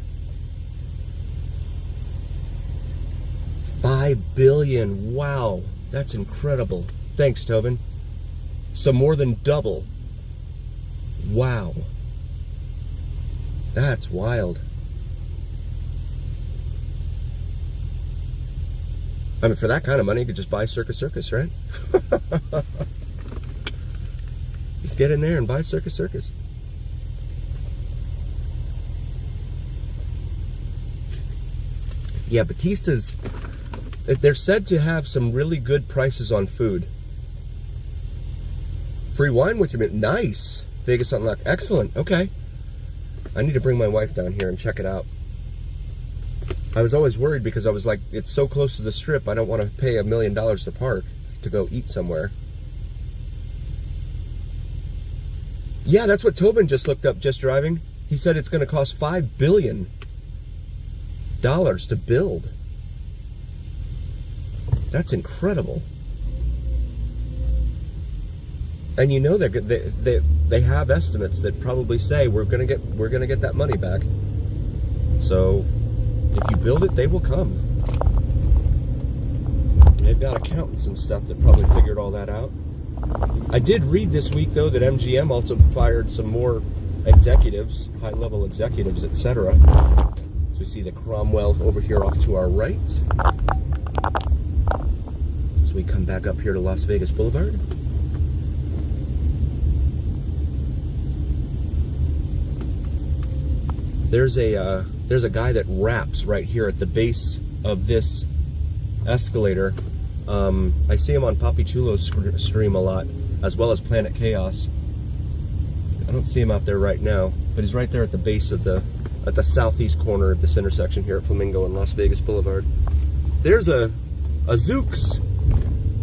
$5 billion. Wow, that's incredible. Thanks, Tobin. So more than double. Wow. That's wild. I mean, for that kind of money, you could just buy Circus Circus, right? Just get in there and buy Circus Circus. Yeah, Batista's, they're said to have some really good prices on food. Free wine with your, nice. Vegas Unlocked, excellent, okay. I need to bring my wife down here and check it out. I was always worried because I was like, it's so close to the Strip, I don't want to pay $1 million to park to go eat somewhere. Yeah, that's what Tobin just looked up just driving. He said it's going to cost $5 billion to build. That's incredible. And you know they have estimates that probably say we're gonna get that money back. So if you build it, they will come. They've got accountants and stuff that probably figured all that out. I did read this week, though, that MGM also fired some more executives, high-level executives, etc. So we see the Cromwell over here off to our right. As we come back up here to Las Vegas Boulevard. There's a guy that raps right here at the base of this escalator. I see him on Papi Chulo's stream a lot, as well as Planet Chaos. I don't see him out there right now, but he's right there at the base of the southeast corner of this intersection here at Flamingo and Las Vegas Boulevard. There's a Zooks,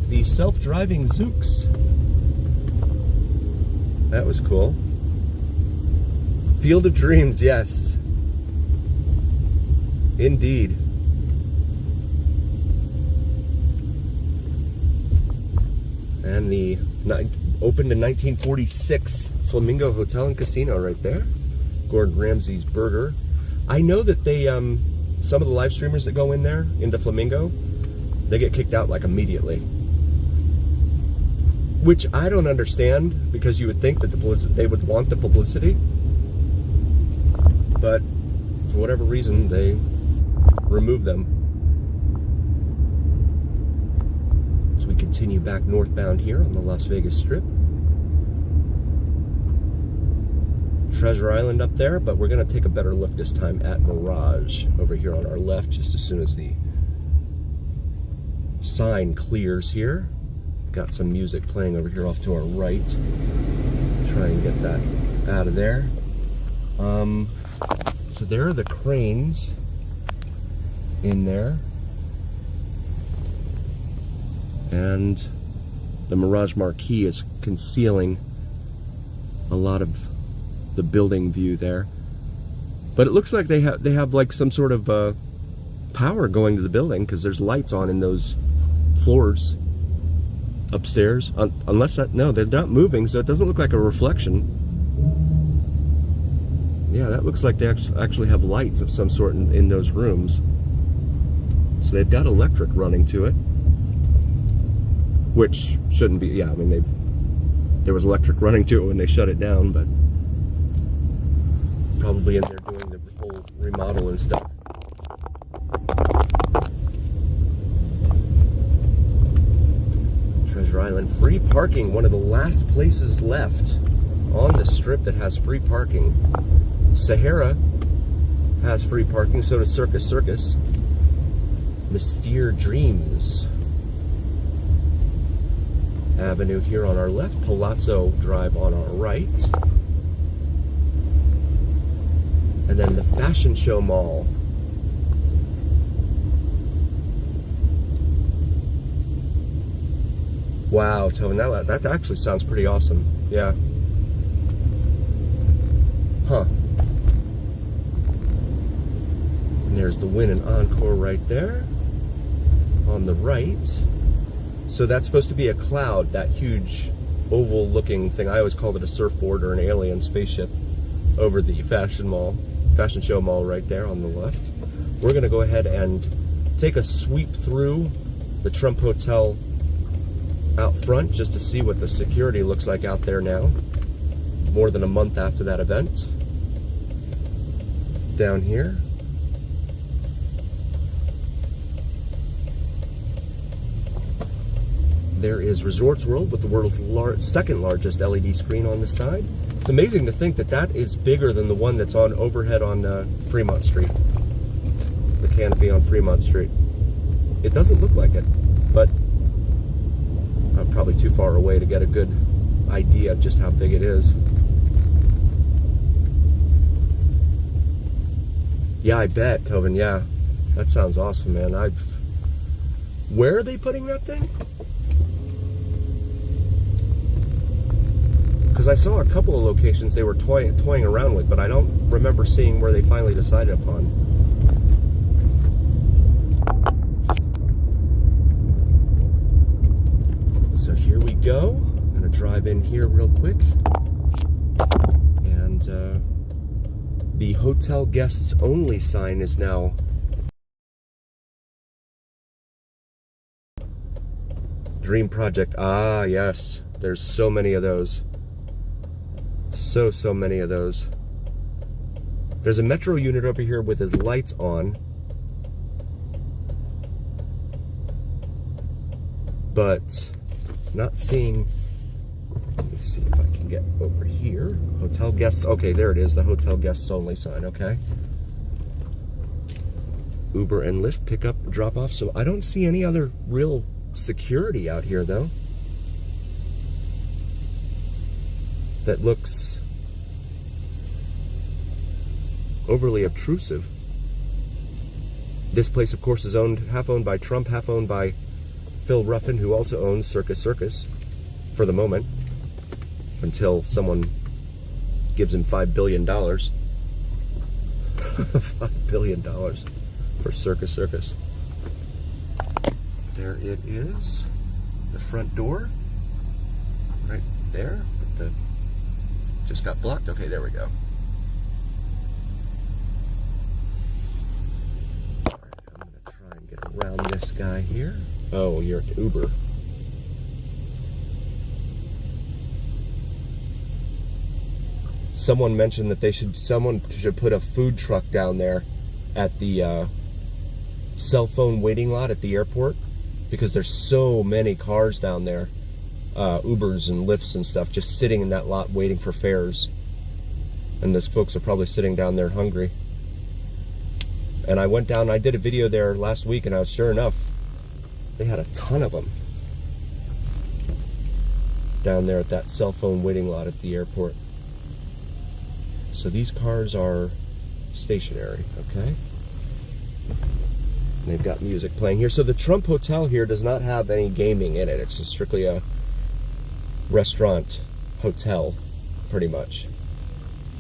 the self-driving Zooks. That was cool. Field of Dreams, yes. Indeed. And the opened in 1946 Flamingo Hotel and Casino right there. Gordon Ramsay's Burger. I know that they, some of the live streamers that go in there, into Flamingo, they get kicked out like immediately. Which I don't understand, because you would think that they would want the publicity. But for whatever reason, they remove them. So we continue back northbound here on the Las Vegas Strip. Treasure Island up there, but we're going to take a better look this time at Mirage over here on our left, just as soon as the sign clears here. Got some music playing over here off to our right. Try and get that out of there. So there are the cranes in there. And the Mirage Marquee is concealing a lot of the building view there. But it looks like they have like some sort of power going to the building, because there's lights on in those floors upstairs. Unless that, no, they're not moving, so it doesn't look like a reflection. Yeah, that looks like they actually have lights of some sort in those rooms. So they've got electric running to it, which shouldn't be. Yeah, I mean, there was electric running to it when they shut it down, but probably in there doing the whole remodel and stuff. Treasure Island. Free parking, one of the last places left on the strip that has free parking. Sahara has free parking, so does Circus Circus. Mystere Dreams Avenue here on our left, Palazzo Drive on our right. And then the Fashion Show Mall. Wow, Tobin, that actually sounds pretty awesome. Yeah. Huh. And there's the Wynn and Encore right there on the right. So that's supposed to be a cloud, that huge oval looking thing. I always called it a surfboard or an alien spaceship over the Fashion Show Mall right there on the left. We're gonna go ahead and take a sweep through the Trump Hotel out front just to see what the security looks like out there now, more than a month after that event. Down here. There is Resorts World with the world's second largest LED screen on the side. It's amazing to think that that is bigger than the one that's on overhead on Fremont Street. The canopy on Fremont Street. It doesn't look like it, but I'm probably too far away to get a good idea of just how big it is. Yeah, I bet, Tobin, yeah. That sounds awesome, man. Where are they putting that thing? Because I saw a couple of locations they were toying around with, but I don't remember seeing where they finally decided upon. So here we go. I'm gonna drive in here real quick. And the hotel guests only sign is now Dream Project. Ah, yes. There's so many of those. So many of those. There's a Metro unit over here with his lights on. But not seeing. Let me see if I can get over here. Hotel guests. Okay, there it is. The hotel guests only sign. Okay. Uber and Lyft pickup, drop off. So I don't see any other real security out here though. That looks overly obtrusive. This place, of course, is half owned by Trump, half owned by Phil Ruffin, who also owns Circus Circus for the moment, until someone gives him $5 billion. $5 billion for Circus Circus. There it is, the front door, right there. Just got blocked. Okay, there we go. All right, I'm gonna try and get around this guy here. Oh, you're at Uber. Someone mentioned that someone should put a food truck down there at the cell phone waiting lot at the airport, because there's so many cars down there. Ubers and Lyfts and stuff just sitting in that lot waiting for fares, and those folks are probably sitting down there hungry. And I went down, I did a video there last week, and sure enough, they had a ton of them down there at that cell phone waiting lot at the airport. So these cars are stationary, okay? And they've got music playing here. So the Trump Hotel here does not have any gaming in it. It's just strictly a restaurant hotel, pretty much.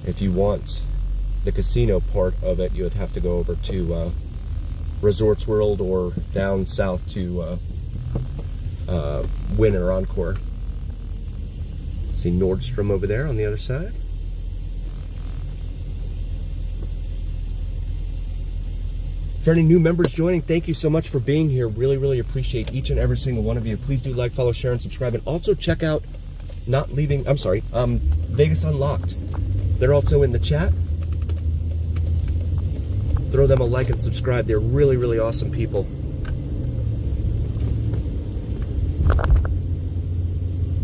If you want the casino part of it, you would have to go over to Resorts World or down south to Wynn or Encore. See Nordstrom over there on the other side. For any new members joining, thank you so much for being here. Really appreciate each and every single one of you. Please do like, follow, share, and subscribe. And also check out Vegas Unlocked. They're also in the chat. Throw them a like and subscribe. They're really awesome people.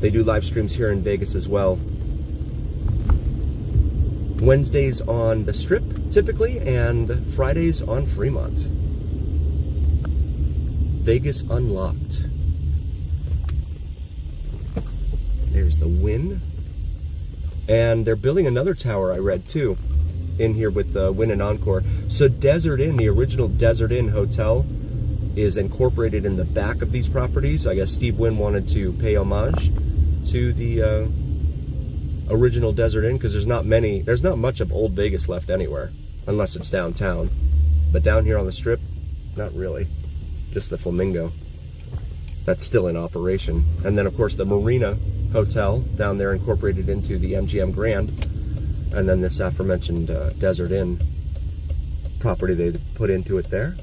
They do live streams here in Vegas as well. Wednesdays on the Strip, typically, and Fridays on Fremont. Vegas Unlocked. There's the Wynn. And they're building another tower, I read, too, in here with the Wynn and Encore. So Desert Inn, the original Desert Inn Hotel, is incorporated in the back of these properties. I guess Steve Wynn wanted to pay homage to the original Desert Inn, because there's not much of old Vegas left anywhere, unless it's downtown. But down here on the Strip, not really. Just the Flamingo. That's still in operation. And then, of course, the Marina Hotel down there incorporated into the MGM Grand. And then this aforementioned Desert Inn property they put into it there.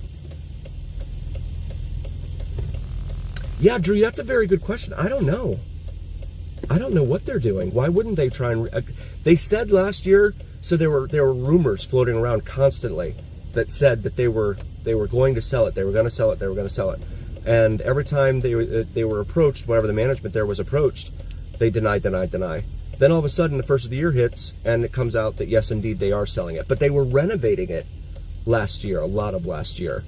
Yeah, Drew, that's a very good question. I don't know. I don't know what they're doing. Why wouldn't they try and... they said last year, so there were rumors floating around constantly that said that they were going to sell it. They were going to sell it. They were going to sell it. And every time they were approached, whenever the management there was approached, they deny. Then all of a sudden, the first of the year hits, and it comes out that yes, indeed, they are selling it. But they were renovating it last year, a lot of last year.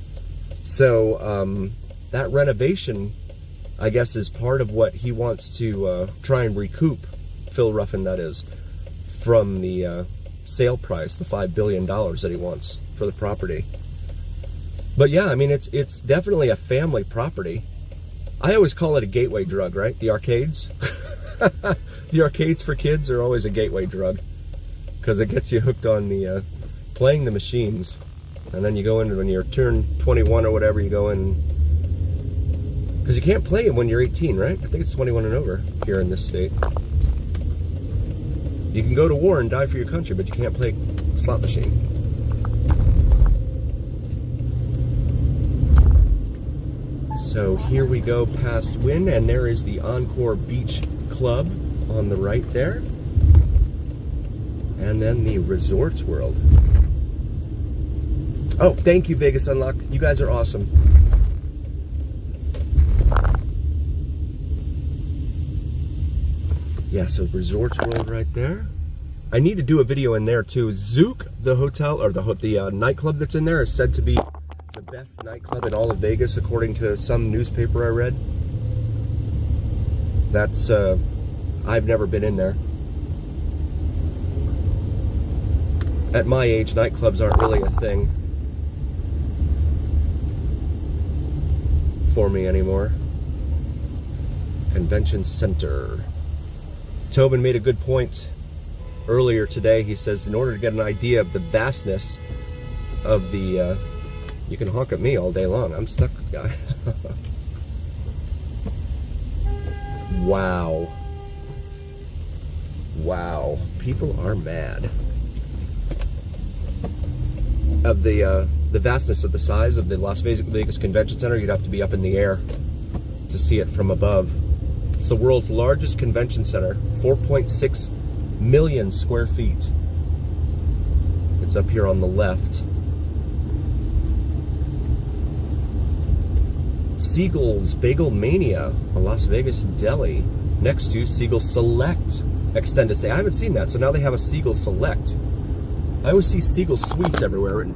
So that renovation, I guess, is part of what he wants to try and recoup, Phil Ruffin, that is, from the sale price, the $5 billion that he wants for the property. But yeah, I mean, it's definitely a family property. I always call it a gateway drug, right? The arcades. The arcades for kids are always a gateway drug, because it gets you hooked on the playing the machines. And then you go in, when you're turned 21 or whatever, you go in, because you can't play it when you're 18, right? I think it's 21 and over here in this state. You can go to war and die for your country, but you can't play a slot machine. So here we go past Wynn, and there is the Encore Beach Club on the right there. And then the Resorts World. Oh, thank you, Vegas Unlocked. You guys are awesome. Yeah, so Resorts World right there. I need to do a video in there too. Zouk, the hotel, or the nightclub that's in there, is said to be the best nightclub in all of Vegas, according to some newspaper I read. That's, I've never been in there. At my age, nightclubs aren't really a thing for me anymore. Convention Center. Tobin made a good point earlier today. He says, in order to get an idea of the vastness of the, you can honk at me all day long. I'm stuck, guy. Wow. Wow. People are mad. Of the vastness of the size of the Las Vegas Convention Center, you'd have to be up in the air to see it from above. It's the world's largest convention center, 4.6 million square feet. It's up here on the left. Siegel's Bagel Mania, a Las Vegas deli, next to Siegel Select extended stay. I haven't seen that, so now they have a Siegel Select. I always see Siegel Suites everywhere.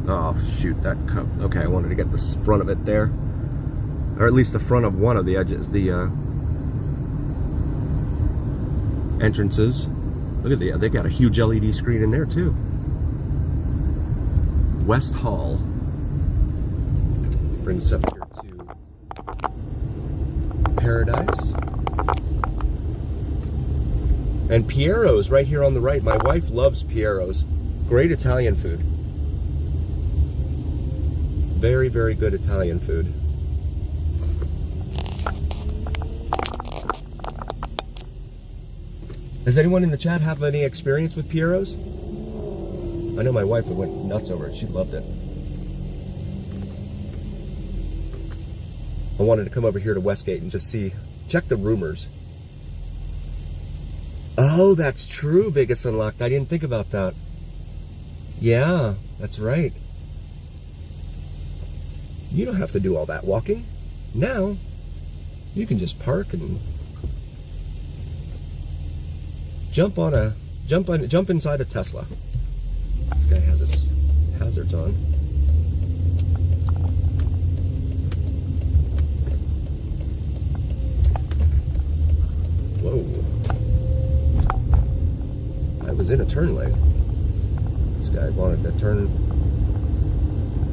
Oh, shoot, that cup. Okay, I wanted to get the front of it there. Or at least the front of one of the edges, the entrances. Look at they got a huge LED screen in there too. West Hall. Brings us up here to Paradise. And Piero's right here on the right. My wife loves Piero's. Great Italian food. Very, very good Italian food. Does anyone in the chat have any experience with Piero's? I know my wife went nuts over it. She loved it. I wanted to come over here to Westgate and just check the rumors. Oh, that's true, Vegas Unlocked. I didn't think about that. Yeah, that's right. You don't have to do all that walking. Now, you can just park and jump inside a Tesla. This guy has his hazards on. Whoa. I was in a turn lane. This guy wanted to turn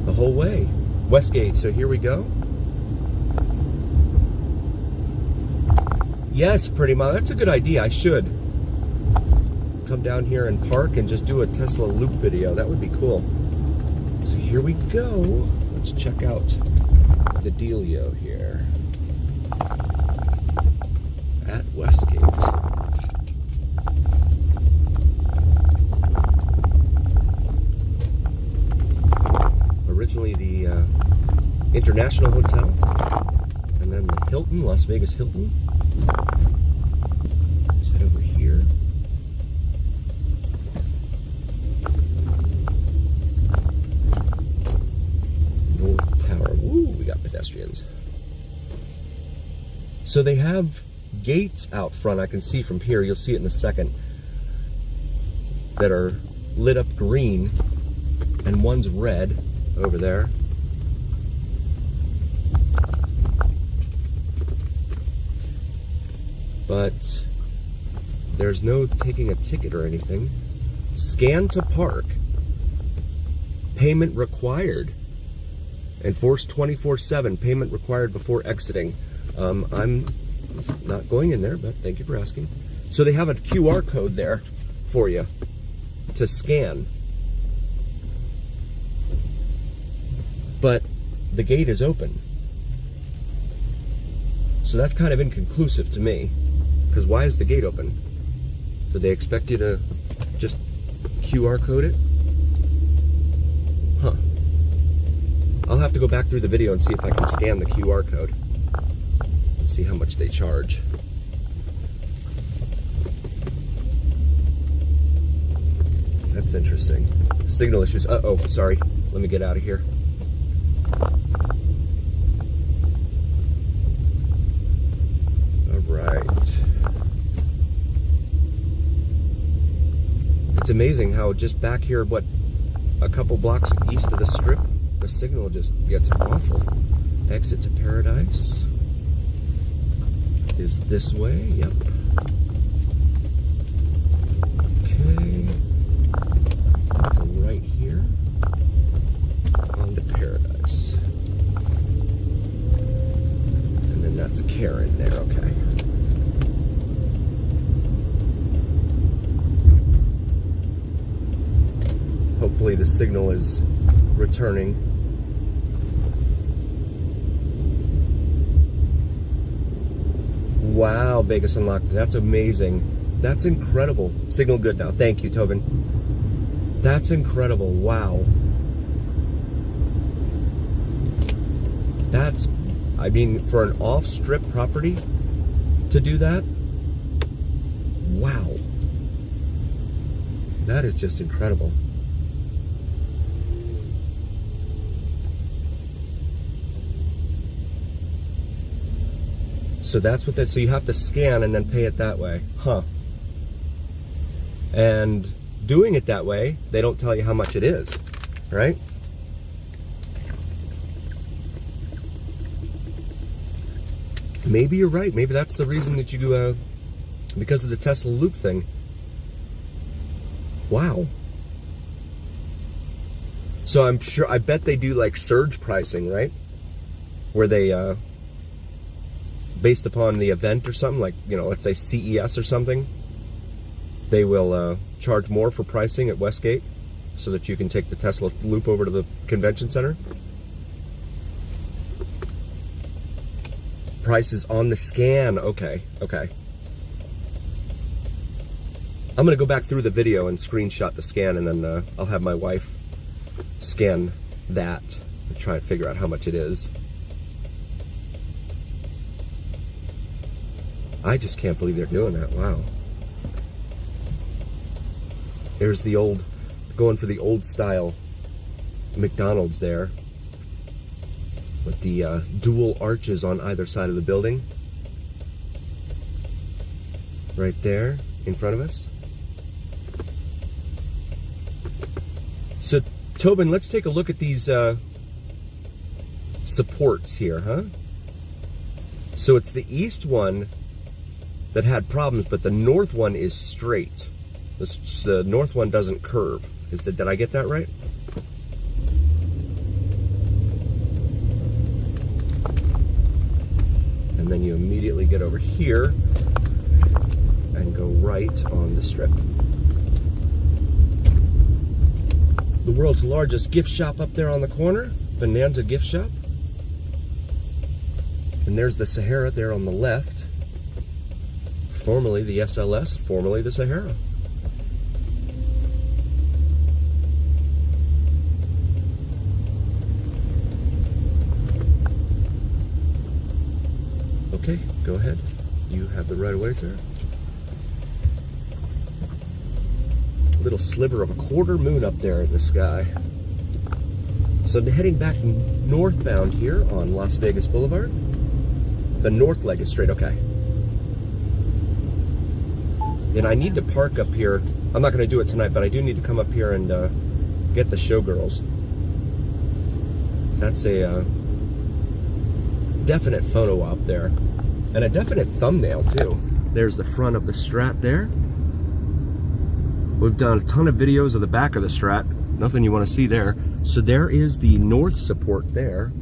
the whole way. Westgate, so here we go. Yes, pretty much. That's a good idea. I should come down here and park and just do a Tesla loop video. That would be cool. So here we go. Let's check out the dealio here at Westgate. Originally the International Hotel, and then the Hilton, Las Vegas Hilton. Let's head over here. North Tower. Woo, we got pedestrians. So they have gates out front, I can see from here, you'll see it in a second, that are lit up green, and one's red over there. But there's no taking a ticket or anything. Scan to park. Payment required. Enforced 24/7. Payment required before exiting. I'm not going in there, but thank you for asking. So they have a QR code there for you to scan. But the gate is open. So that's kind of inconclusive to me. Because why is the gate open? Do they expect you to just QR code it? Huh. I'll have to go back through the video and see if I can scan the QR code. And see how much they charge. That's interesting. Signal issues. Uh-oh, sorry. Let me get out of here. All right. It's amazing how just back here, what, a couple blocks east of the strip, the signal just gets awful. Exit to Paradise is this way. Yep. Okay. Go right here onto Paradise. And then that's Karen there. Okay. Hopefully the signal is returning. Wow, Vegas Unlocked. That's amazing. That's incredible. Signal good now. Thank you, Tobin. That's incredible. Wow. That's, I mean, for an off-strip property to do that, wow. That is just incredible. So that's what that, so you have to scan and then pay it that way. Huh. And doing it that way, they don't tell you how much it is, right? Maybe you're right. Maybe that's the reason that you do, because of the Tesla loop thing. Wow. So I'm sure, I bet they do like surge pricing, right? Where they, based upon the event or something, like, you know, let's say CES or something, they will charge more for pricing at Westgate so that you can take the Tesla loop over to the convention center. Prices on the scan. Okay, okay. I'm going to go back through the video and screenshot the scan, and then I'll have my wife scan that and try and figure out how much it is. I just can't believe they're doing that. Wow. There's the old, going for the old style McDonald's there, with the dual arches on either side of the building. Right there in front of us. Tobin, let's take a look at these supports here, huh? So it's the east one that had problems, but the north one is straight. The north one doesn't curve. Did I get that right? And then you immediately get over here and go right on the strip. The world's largest gift shop up there on the corner, Bonanza Gift Shop. And there's the Sahara there on the left. Formerly the SLS, formerly the Sahara. Okay, go ahead. You have the right of way, sir. A little sliver of a quarter moon up there in the sky. So heading back northbound here on Las Vegas Boulevard. The north leg is straight, okay. And I need to park up here. I'm not going to do it tonight, but I do need to come up here and get the showgirls. That's a definite photo op there. And a definite thumbnail, too. There's the front of the Strat there. We've done a ton of videos of the back of the Strat. Nothing you want to see there. So there is the north support there.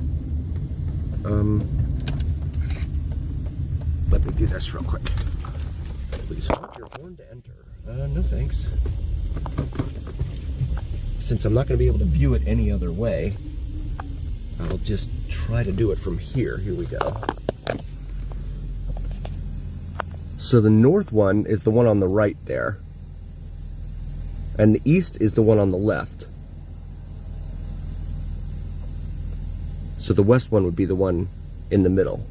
Let me do this real quick. Please honk your horn to enter. No thanks. Since I'm not going to be able to view it any other way, I'll just try to do it from here. Here we go. So the north one is the one on the right there. And the east is the one on the left. So the west one would be the one in the middle.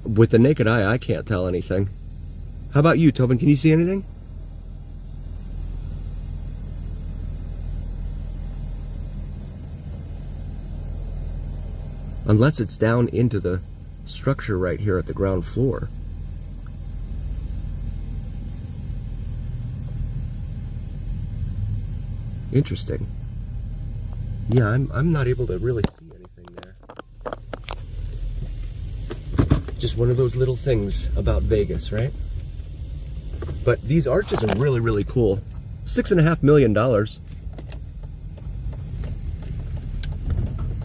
With the naked eye, I can't tell anything. How about you, Tobin? Can you see anything? Unless it's down into the structure right here at the ground floor. Interesting. Yeah, I'm not able to really see anything there. Just one of those little things about Vegas, right? But these arches are really, really cool. $6.5 million.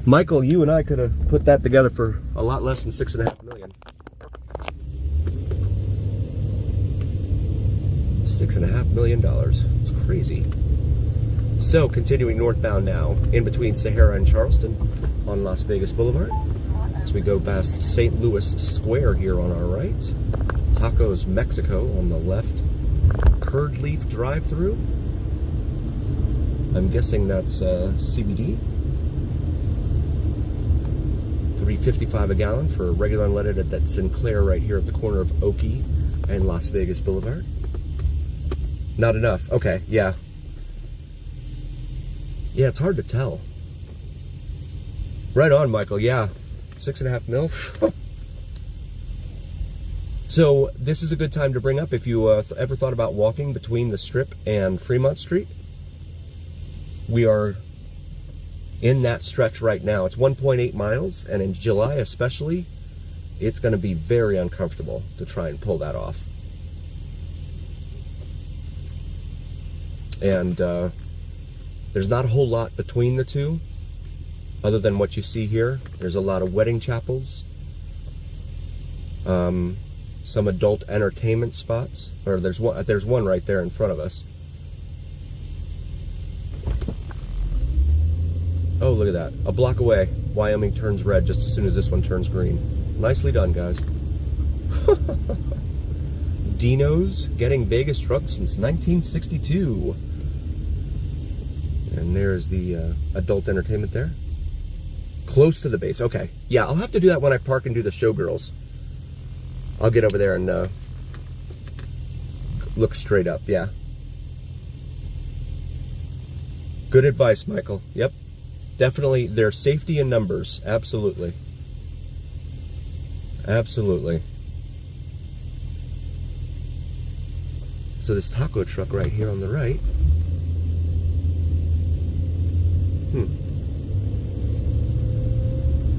Michael, you and I could have put that together for a lot less than $6.5 million. $6.5 million. It's crazy. So, continuing northbound now, in between Sahara and Charleston on Las Vegas Boulevard. As we go past St. Louis Square here on our right. Tacos Mexico on the left. Curd Leaf drive-thru. I'm guessing that's CBD. $3.55 a gallon for regular unleaded at that Sinclair right here at the corner of Oakey and Las Vegas Boulevard. Not enough. Okay, yeah. Yeah, it's hard to tell. Right on, Michael. Yeah, 6.5 mil. So this is a good time to bring up if you ever thought about walking between the Strip and Fremont Street. We are in that stretch right now. It's 1.8 miles, and in July especially, it's going to be very uncomfortable to try and pull that off. And there's not a whole lot between the two, other than what you see here. There's a lot of wedding chapels, some adult entertainment spots, or there's one right there in front of us. Oh, look at that. A block away, Wyoming turns red just as soon as this one turns green. Nicely done, guys. Dino's getting Vegas trucks since 1962. And there's the adult entertainment there. Close to the base. Okay. Yeah, I'll have to do that when I park and do the showgirls. I'll get over there and look straight up. Yeah. Good advice, Michael. Yep. Definitely, there's safety in numbers. Absolutely. Absolutely. So this taco truck right here on the right.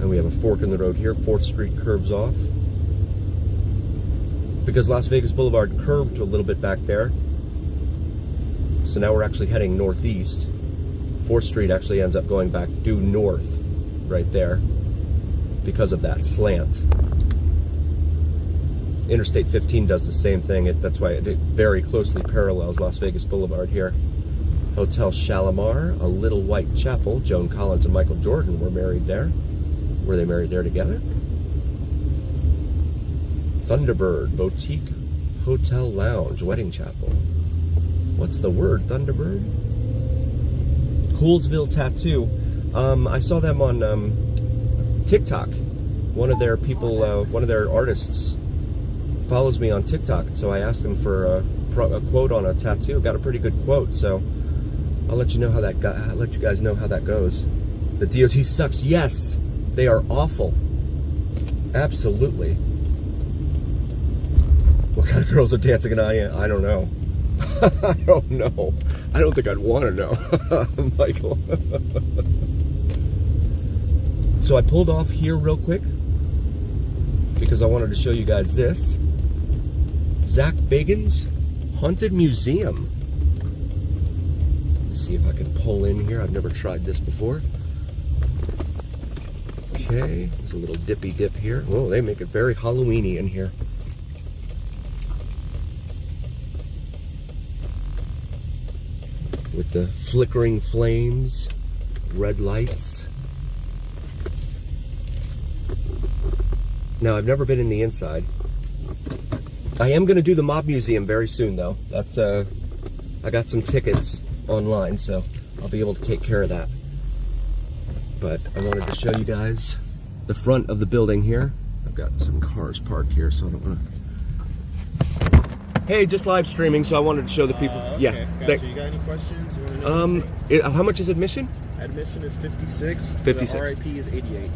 And we have a fork in the road here. 4th Street curves off. Because Las Vegas Boulevard curved a little bit back there. So now we're actually heading northeast. 4th Street actually ends up going back due north right there because of that slant. Interstate 15 does the same thing. That's why it very closely parallels Las Vegas Boulevard here. Hotel Shalimar, a little white chapel. Joan Collins and Michael Jordan were married there. Were they married there together? Thunderbird Boutique Hotel Lounge, Wedding Chapel. What's the word, Thunderbird? Coolsville Tattoo. I saw them on TikTok. One of their people, one of their artists follows me on TikTok, so I asked him for a quote on a tattoo. Got a pretty good quote, so I'll let you know how that I'll let you guys know how that goes. The DOT sucks. Yes, they are awful. Absolutely. What kind of girls are dancing in I don't know. I don't know. I don't think I'd want to know, Michael. So I pulled off here real quick because I wanted to show you guys this. Zach Bagans Haunted Museum. Let's see if I can pull in here. I've never tried this before. Okay, there's a little dippy dip here. Oh, they make it very Halloween-y in here. With the flickering flames, red lights. Now, I've never been in the inside. I am going to do the Mob Museum very soon, though. That's, I got some tickets online, so I'll be able to take care of that. But I wanted to show you guys the front of the building here. I've got some cars parked here, so I don't want to... Hey, just live streaming, so I wanted to show the people. Okay. Yeah. Gotcha. You got any questions? You want to know How much is admission? Admission is 56. 56. The RIP is 88.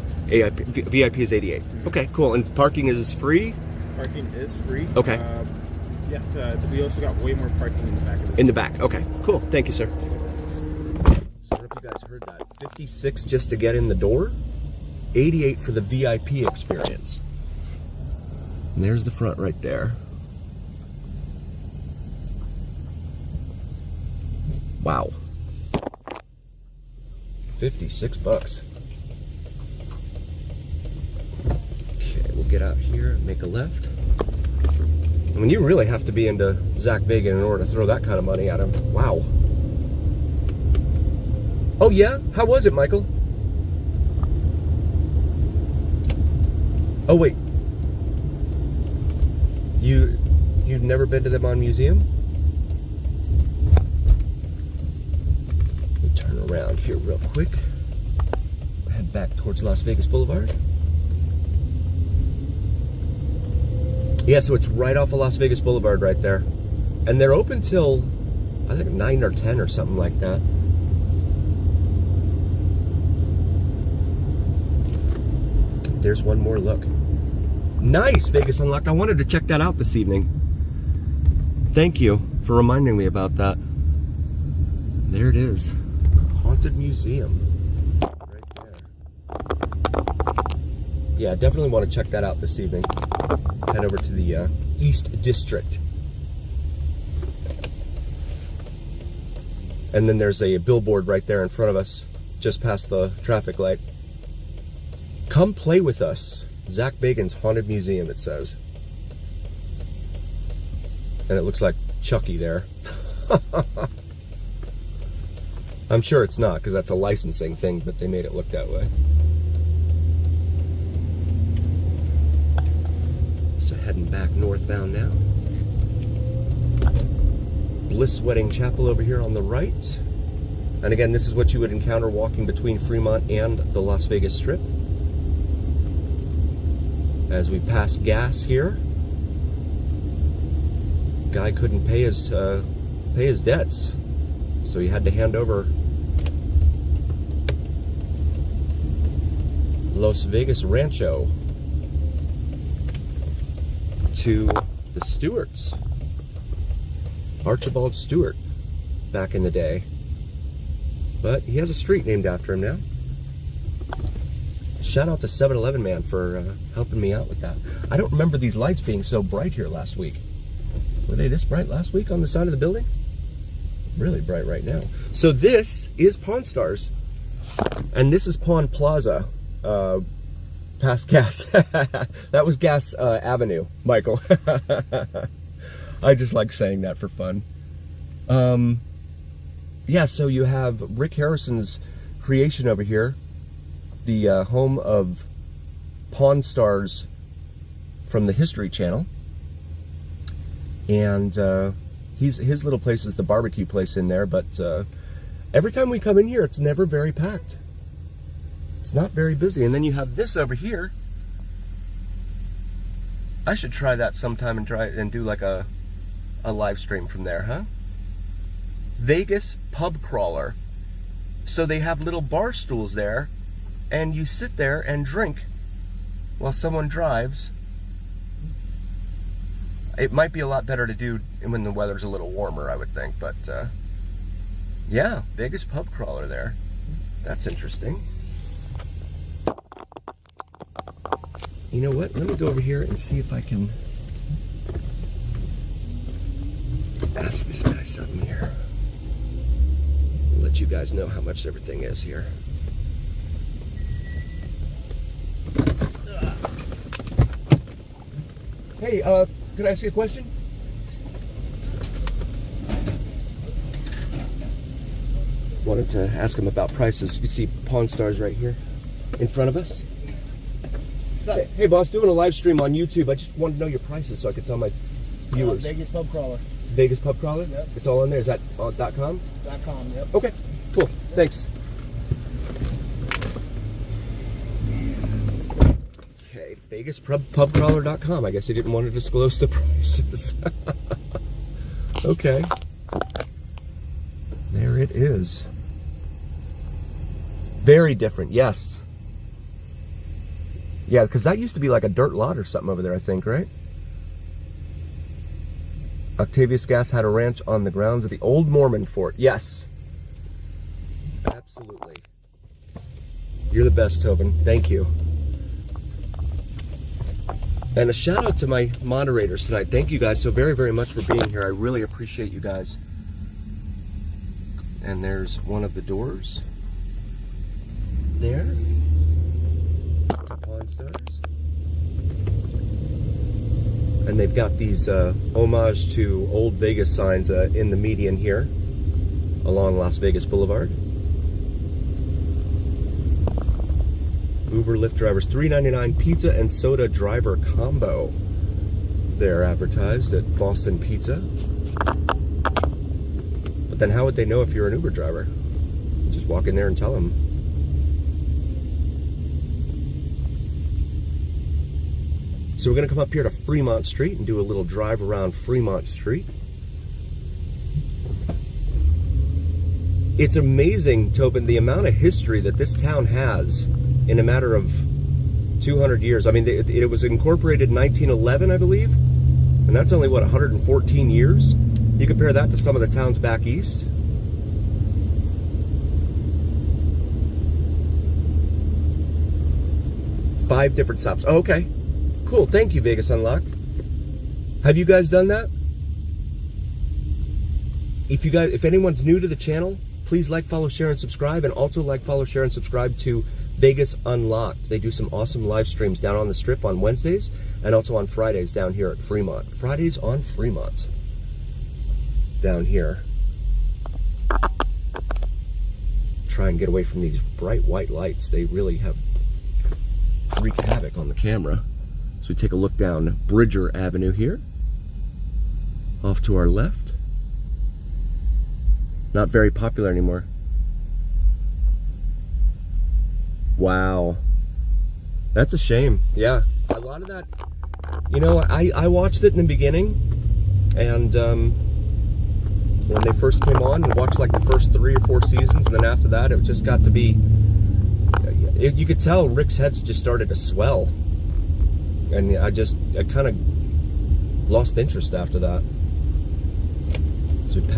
VIP is 88. Mm-hmm. Okay, cool. And parking is free? Parking is free. Okay. Yeah, we also got way more parking in the back of this. In the back. Okay, cool. Thank you, sir. So I don't know if you guys heard that. 56 just to get in the door, 88 for the VIP experience. And there's the front right there. Wow. 56 bucks. Okay, we'll get out here and make a left. I mean, you really have to be into Zach Bagans in order to throw that kind of money at him. Wow. Oh yeah? How was it, Michael? Oh wait. You've never been to the Mon Museum? Let me turn around here real quick. Head back towards Las Vegas Boulevard. Yeah, so it's right off of Las Vegas Boulevard right there. And they're open till, I think, 9 or 10 or something like that. There's one more look. Nice, Vegas Unlocked. I wanted to check that out this evening. Thank you for reminding me about that. There it is. Haunted Museum. Right there. Yeah, definitely want to check that out this evening. Head over to the East District. And then there's a billboard right there in front of us, just past the traffic light. Come play with us. Zach Bagans Haunted Museum, it says. And it looks like Chucky there. I'm sure it's not, because that's a licensing thing, but they made it look that way. So heading back northbound now. Bliss Wedding Chapel over here on the right. And again, this is what you would encounter walking between Fremont and the Las Vegas Strip. As we pass gas here. Guy couldn't pay his debts, so he had to hand over Las Vegas Rancho to the Stewarts. Archibald Stewart back in the day. But he has a street named after him now. Shout out to 7-Eleven man for helping me out with that. I don't remember these lights being so bright here last week. Were they this bright last week on the side of the building? Really bright right now. So this is Pawn Stars. And this is Pawn Plaza. Past Gas. That was Gas Avenue, Michael. I just like saying that for fun. Yeah, so you have Rick Harrison's creation over here. The home of Pawn Stars from the History Channel. And his little place is the barbecue place in there, but every time we come in here, it's never very packed. It's not very busy. And then you have this over here. I should try that sometime and do like a live stream from there, huh? Vegas Pub Crawler. So they have little bar stools there, and you sit there and drink while someone drives. It might be a lot better to do when the weather's a little warmer, I would think, but yeah, Vegas Pub Crawler there. That's interesting. You know what? Let me go over here and see if I can ask this guy something here. I'll let you guys know how much everything is here. Hey, can I ask you a question? Wanted to ask him about prices. You see Pawn Stars right here in front of us? Hey boss, doing a live stream on YouTube. I just wanted to know your prices so I could tell my viewers. Vegas Pub Crawler. Vegas Pub Crawler? Yep. It's all in there. Is that on .com? .com, yep. Okay, cool. Yep. Thanks. Okay, VegasPubCrawler.com. I guess he didn't want to disclose the prices. Okay. There it is. Very different, yes. Yeah, because that used to be like a dirt lot or something over there, I think, right? Octavius Gass had a ranch on the grounds of the old Mormon fort. Yes. Absolutely. You're the best, Tobin. Thank you. And a shout out to my moderators tonight. Thank you guys so very, very much for being here. I really appreciate you guys. And there's one of the doors there. Pawn Stars. And they've got these homage to old Vegas signs in the median here along Las Vegas Boulevard. Uber Lyft drivers, $3.99 pizza and soda driver combo. They're advertised at Boston Pizza. But then how would they know if you're an Uber driver? Just walk in there and tell them. So we're going to come up here to Fremont Street and do a little drive around Fremont Street. It's amazing, Tobin, the amount of history that this town has in a matter of 200 years. I mean, it was incorporated in 1911, I believe. And that's only, what, 114 years? You compare that to some of the towns back east. Five different stops. Oh, okay. Cool. Thank you, Vegas Unlocked. Have you guys done that? If anyone's new to the channel, please like, follow, share, and subscribe. And also like, follow, share, and subscribe to Vegas Unlocked. They do some awesome live streams down on the Strip on Wednesdays and also on Fridays down here at Fremont. Fridays on Fremont. Down here. Try and get away from these bright white lights. They really have wreaked havoc on the camera. So we take a look down Bridger Avenue here. Off to our left. Not very popular anymore. Wow. That's a shame. Yeah. A lot of that, you know, I watched it in the beginning, and when they first came on, and watched like the first 3 or 4 seasons, and then after that, it just got to be, you could tell Rick's heads just started to swell. And I kind of lost interest after that.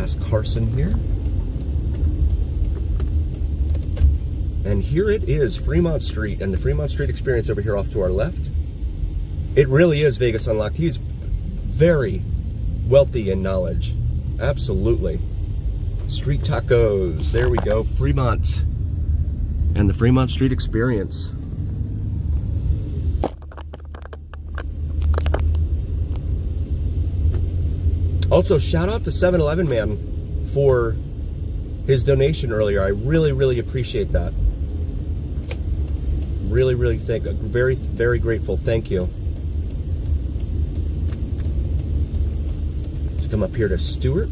past Carson here. And here it is, Fremont Street, and the Fremont Street Experience over here off to our left. It really is Vegas Unlocked. He's very wealthy in knowledge. Absolutely. Street tacos. There we go. Fremont. And the Fremont Street Experience. Also, shout out to 7-Eleven man for his donation earlier. I really, really appreciate that. Really, really very, very grateful. Thank you. Let's come up here to Stewart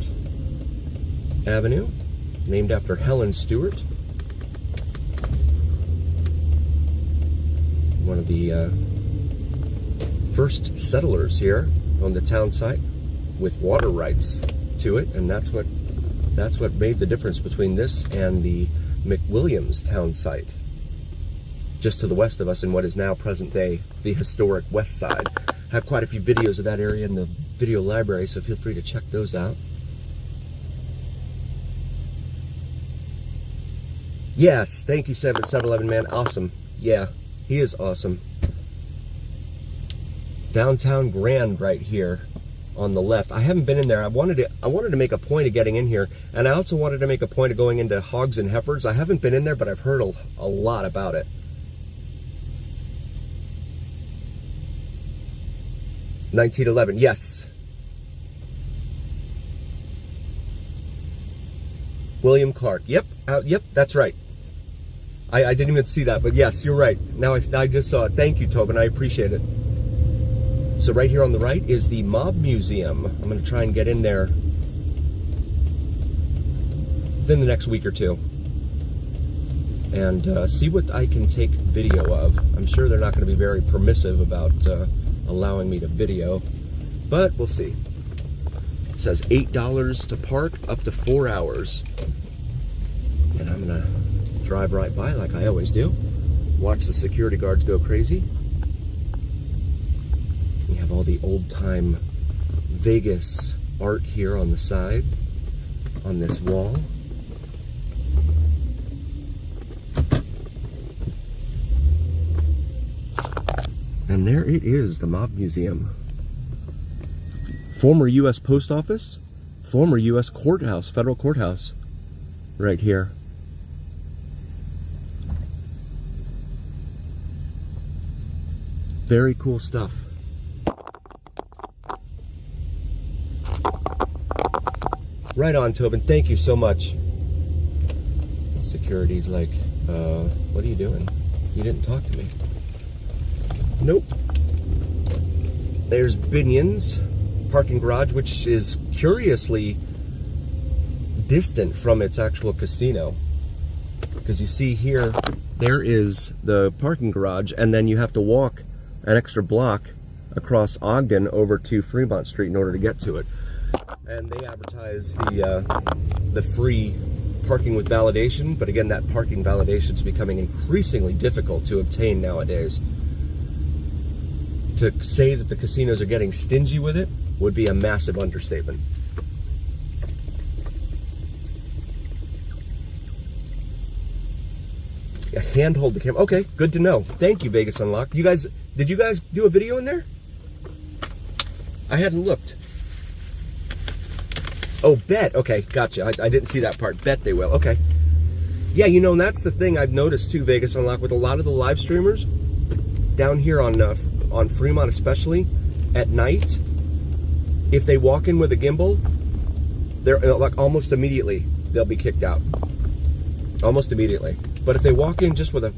Avenue, named after Helen Stewart, one of the first settlers here on the town site, with water rights to it, and that's what made the difference between this and the McWilliams town site, just to the west of us in what is now present day the historic West Side. I have quite a few videos of that area in the video library, so feel free to check those out. Yes, thank you, 7-Eleven man. Awesome. Yeah, he is awesome. Downtown Grand right here on the left. I haven't been in there. I wanted to make a point of getting in here, and I also wanted to make a point of going into Hogs and Heifers. I haven't been in there, but I've heard a lot about it. 1911, yes. William Clark, yep, yep, that's right. I didn't even see that, but yes, you're right. Now I just saw it. Thank you, Tobin, I appreciate it. So right here on the right is the Mob Museum. I'm going to try and get in there within the next week or two and see what I can take video of. I'm sure they're not going to be very permissive about allowing me to video, but we'll see. It says $8 to park, up to 4 hours. And I'm going to drive right by like I always do. Watch the security guards go crazy. We have all the old-time Vegas art here on the side, on this wall. And there it is, the Mob Museum. Former U.S. Post Office, former U.S. Courthouse, Federal Courthouse, right here. Very cool stuff. Right on, Tobin. Thank you so much. Security's like, what are you doing? You didn't talk to me. Nope. There's Binion's parking garage, which is curiously distant from its actual casino. Because you see here, there is the parking garage, and then you have to walk an extra block across Ogden over to Fremont Street in order to get to it. And they advertise the free parking with validation, but again, that parking validation is becoming increasingly difficult to obtain nowadays. To say that the casinos are getting stingy with it would be a massive understatement. A handhold the camera. Okay, good to know. Thank you, Vegas Unlocked. You guys, did you guys do a video in there? I hadn't looked. Oh, bet. Okay, gotcha. I didn't see that part. Bet they will. Okay. Yeah, you know, and that's the thing I've noticed too, Vegas Unlocked, with a lot of the live streamers down here on Fremont, especially at night. If they walk in with a gimbal, they're like almost immediately they'll be kicked out. Almost immediately. But if they walk in just with a,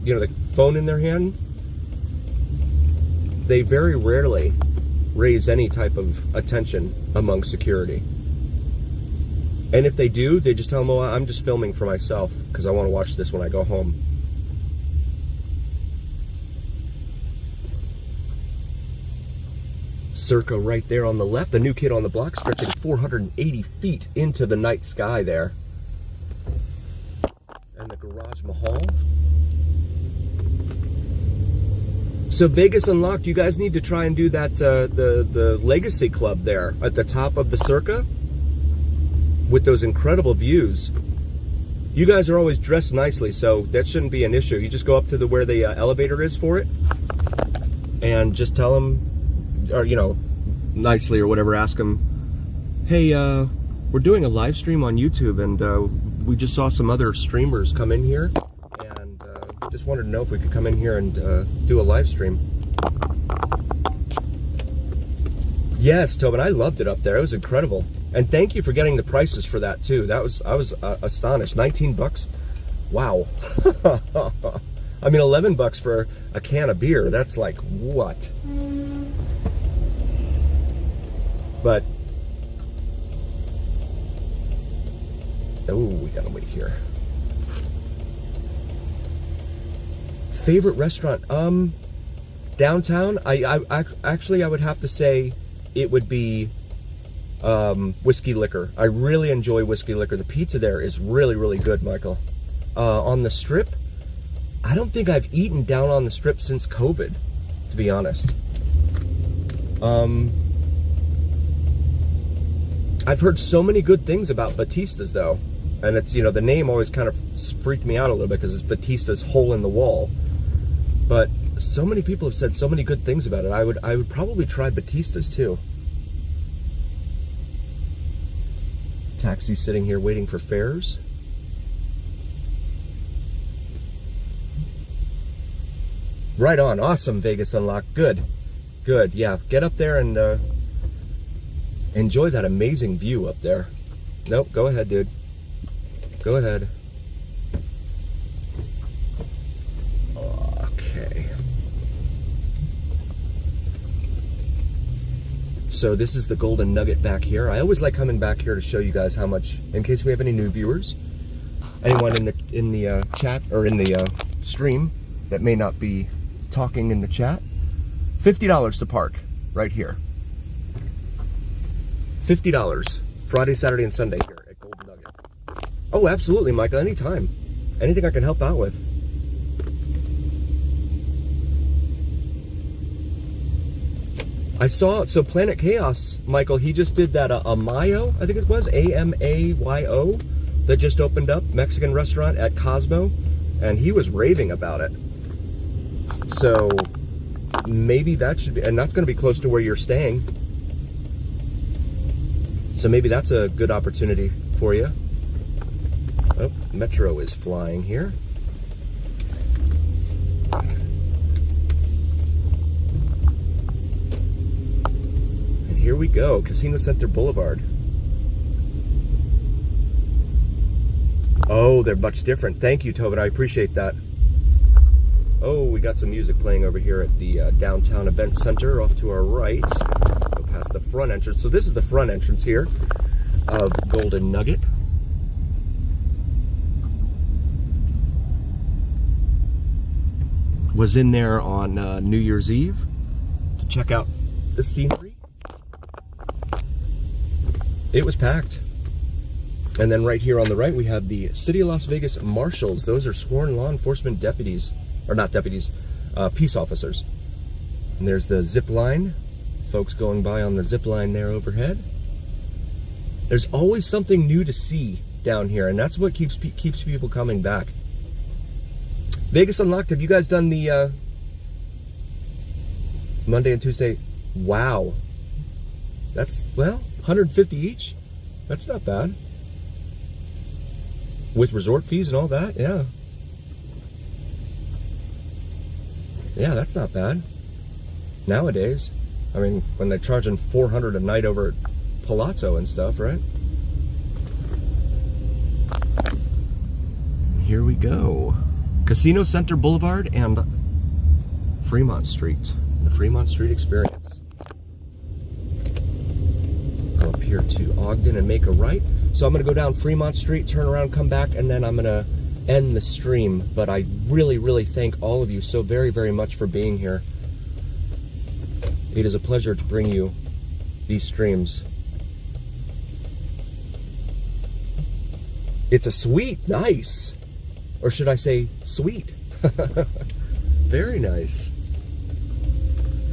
you know, the phone in their hand, they very rarely raise any type of attention among security. And if they do, they just tell them, oh, I'm just filming for myself because I want to watch this when I go home. Circa right there on the left, a new kid on the block stretching 480 feet into the night sky there. And the Garage Mahal. So Vegas Unlocked, you guys need to try and do that, the Legacy Club there at the top of the Circa. with those incredible views. You guys are always dressed nicely, so that shouldn't be an issue. You just go up to where the elevator is for it, and just tell them, or nicely or whatever, ask them, hey, we're doing a live stream on YouTube, and we just saw some other streamers come in here, and just wanted to know if we could come in here and do a live stream. Yes, Tobin, I loved it up there. It was incredible. And thank you for getting the prices for that too. I was astonished. 19 bucks. Wow. I mean, 11 bucks for a can of beer. That's like what? But oh, we gotta wait here. Favorite restaurant? Downtown. I actually would have to say it would be Whiskey Liquor. I really enjoy Whiskey Liquor. The pizza there is really, really good, Michael. On the Strip, I don't think I've eaten down on the Strip since COVID, to be honest. I've heard so many good things about Batista's though, and it's, the name always kind of freaked me out a little bit because it's Batista's hole in the wall. But so many people have said so many good things about it. I would probably try Batista's too. Taxi sitting here waiting for fares. Right on. Awesome, Vegas Unlocked. Good. Good. Yeah. Get up there and enjoy that amazing view up there. Nope. Go ahead, dude. Go ahead. Okay. So this is the Golden Nugget back here. I always like coming back here to show you guys how much, in case we have any new viewers, anyone in the chat or in the stream that may not be talking in the chat. $50 to park right here. $50 Friday, Saturday, and Sunday here at Golden Nugget. Oh, absolutely, Michael. Anytime. Anything I can help out with. I saw, so Planet Chaos, Michael, he just did that Amayo, I think it was, A-M-A-Y-O, that just opened up, Mexican restaurant at Cosmo, and he was raving about it. So maybe that should be, and that's going to be close to where you're staying. So maybe that's a good opportunity for you. Oh, Metro is flying here. Here we go, Casino Center Boulevard. Oh, they're much different. Thank you, Tobin. I appreciate that. Oh, we got some music playing over here at the downtown event center off to our right. Go past the front entrance. So this is the front entrance here of Golden Nugget. Was in there on New Year's Eve to check out the scenery. It was packed. And then right here on the right, we have the City of Las Vegas Marshals. Those are sworn law enforcement deputies, or not deputies, peace officers. And there's the zip line. Folks going by on the zip line there overhead. There's always something new to see down here, and that's what keeps people coming back. Vegas Unlocked, have you guys done the Monday and Tuesday? Wow. That's, well, 150 each? That's not bad. With resort fees and all that, yeah. Yeah, that's not bad. Nowadays. I mean, when they're charging $400 a night over at Palazzo and stuff, right? Here we go. Casino Center Boulevard and Fremont Street. The Fremont Street experience. Go up here to Ogden and make a right. So I'm going to go down Fremont Street, turn around, come back, and then I'm going to end the stream. But I really, really thank all of you so very, very much for being here. It is a pleasure to bring you these streams. It's a sweet, nice. Or should I say sweet? Very nice.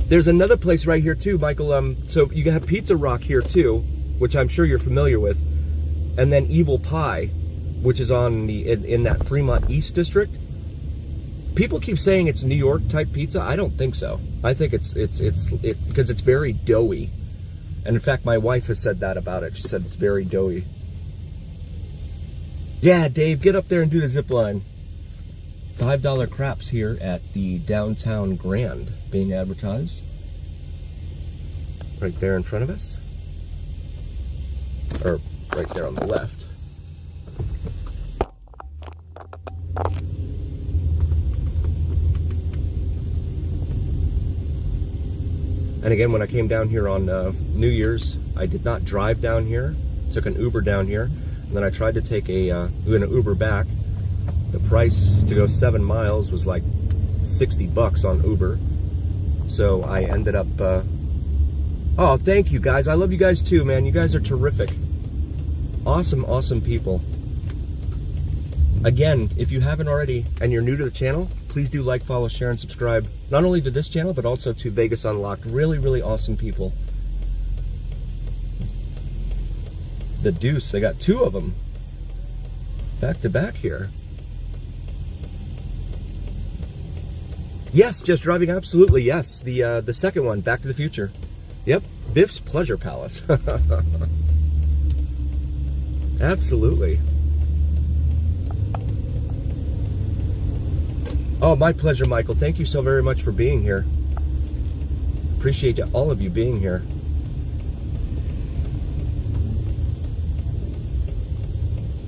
There's another place right here too, Michael. So you have Pizza Rock here too, which I'm sure you're familiar with. and then Evil Pie, which is on in that Fremont East district. People keep saying it's New York type pizza. I don't think so. I think it's because it's very doughy. And in fact, my wife has said that about it. She said it's very doughy. Yeah, Dave, get up there and do the zip line. $5 craps here at the Downtown Grand being advertised. Right there in front of us. Or right there on the left. And again, when I came down here on New Year's, I did not drive down here. Took an Uber down here. And then I tried to take an Uber back. The price to go 7 miles was like $60 on Uber. So I ended up... oh, thank you guys. I love you guys too, man. You guys are terrific. Awesome, awesome people. Again, if you haven't already and you're new to the channel, please do like, follow, share, and subscribe. Not only to this channel, but also to Vegas Unlocked. Really, really awesome people. The Deuce, they got 2 of them. Back to back here. Yes, Just Driving, absolutely, yes. The second one, Back to the Future. Yep, Biff's Pleasure Palace. Absolutely. Oh, my pleasure, Michael. Thank you so very much for being here. Appreciate all of you being here.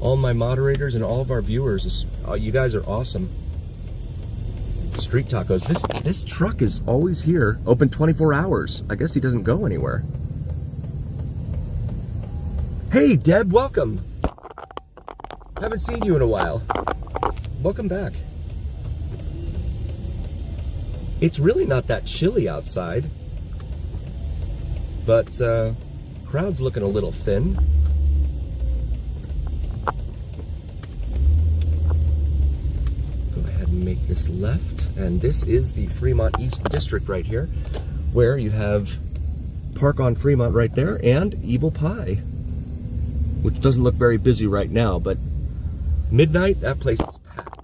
All my moderators and all of our viewers, you guys are awesome. Street tacos. This truck is always here, open 24 hours. I guess he doesn't go anywhere. Hey, Deb, welcome. Haven't seen you in a while. Welcome back. It's really not that chilly outside, but crowd's looking a little thin. Go ahead and make this left, and this is the Fremont East District right here, where you have Park on Fremont right there and Evil Pie, which doesn't look very busy right now, but midnight, that place is packed.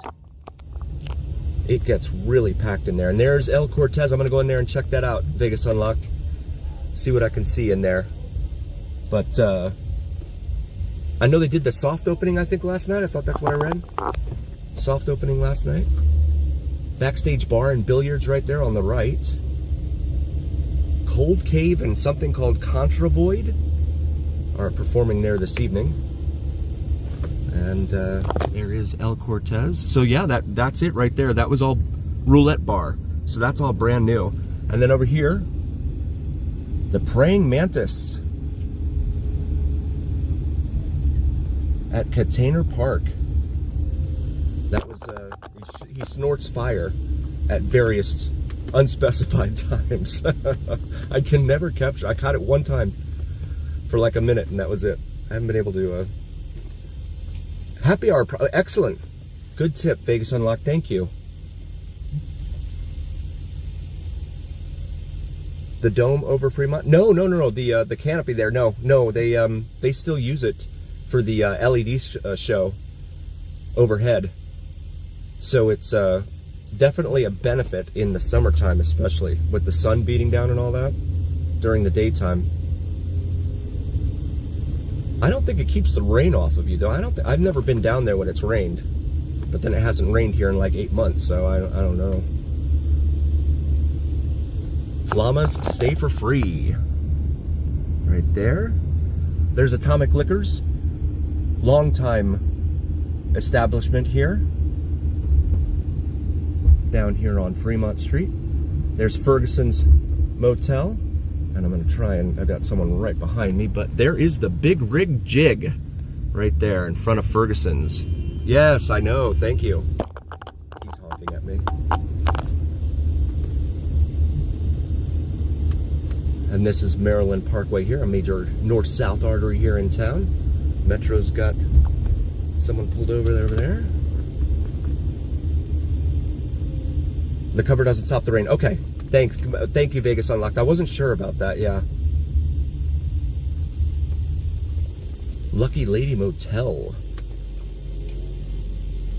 It gets really packed in there. And there's El Cortez. I'm going to go in there and check that out. Vegas Unlocked. See what I can see in there. But I know they did the soft opening, I think, last night. I thought that's what I read. Soft opening last night. Backstage bar and billiards right there on the right. Cold Cave and something called Contra Void are performing there this evening. And there is El Cortez. So yeah, that's it right there. That was all roulette bar. So that's all brand new. And then over here, the Praying Mantis at Container Park. That was, he snorts fire at various unspecified times. I can never capture. I caught it one time for like a minute and that was it. I haven't been able to... Happy hour, excellent. Good tip, Vegas Unlocked, thank you. The dome over Fremont? No, the canopy there, no, they still use it for the LED show overhead. So it's definitely a benefit in the summertime, especially with the sun beating down and all that during the daytime. I don't think it keeps the rain off of you, though. I've never been down there when it's rained, but then it hasn't rained here in like 8 months, so I don't know. Llamas stay for free. Right there. There's Atomic Liquors, long-time establishment here. Down here on Fremont Street. There's Ferguson's Motel. And I'm going to try and, I got someone right behind me, but there is the Big Rig Jig right there in front of Ferguson's. Yes, I know, thank you. He's honking at me. And this is Maryland Parkway here, a major north-south artery here in town. Metro's got someone pulled over there. The cover doesn't stop the rain. Okay. Thank you, Vegas Unlocked. I wasn't sure about that, yeah. Lucky Lady Motel.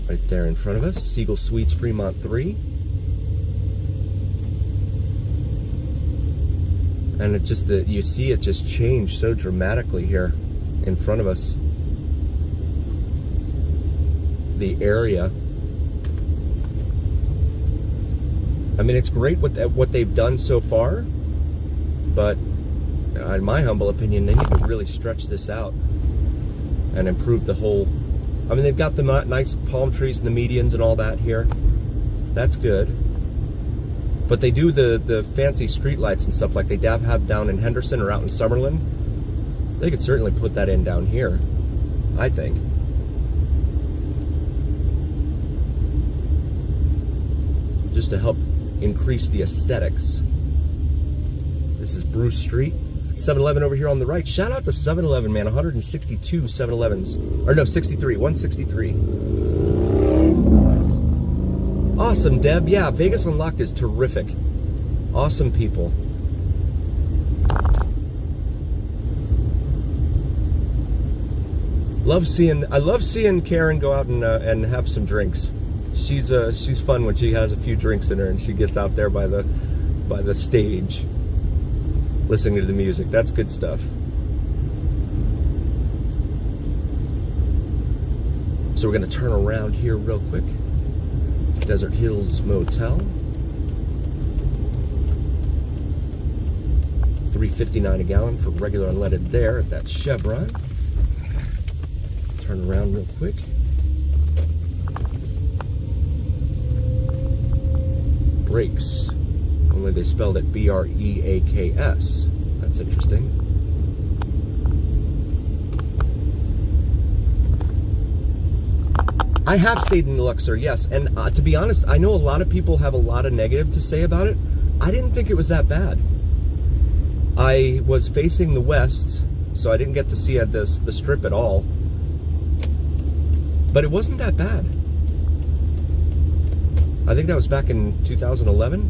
Right there in front of us. Siegel Suites, Fremont 3. And it just, you see it just change so dramatically here in front of us. The area. I mean, it's great what they've done so far, but in my humble opinion, they need to really stretch this out and improve the whole. I mean, they've got the nice palm trees and the medians and all that here. That's good. But they do the fancy street lights and stuff like they have down in Henderson or out in Summerlin. They could certainly put that in down here, I think. Just to help increase the aesthetics. This is Bruce Street. 7-Eleven over here on the right. Shout out to 7-Eleven, man. 162 7-Elevens. Or no, 63. 163. Awesome, Deb. Yeah, Vegas Unlocked is terrific. Awesome people. I love seeing Karen go out and have some drinks. She's fun when she has a few drinks in her and she gets out there by the stage, listening to the music. That's good stuff. So we're gonna turn around here real quick. Desert Hills Motel. $3.59 a gallon for regular unleaded there at that Chevron. Turn around real quick. Brakes. Only they spelled it B-R-E-A-K-S. That's interesting. I have stayed in Luxor, yes. And to be honest, I know a lot of people have a lot of negative to say about it. I didn't think it was that bad. I was facing the west, so I didn't get to see the strip at all. But it wasn't that bad. I think that was back in 2011.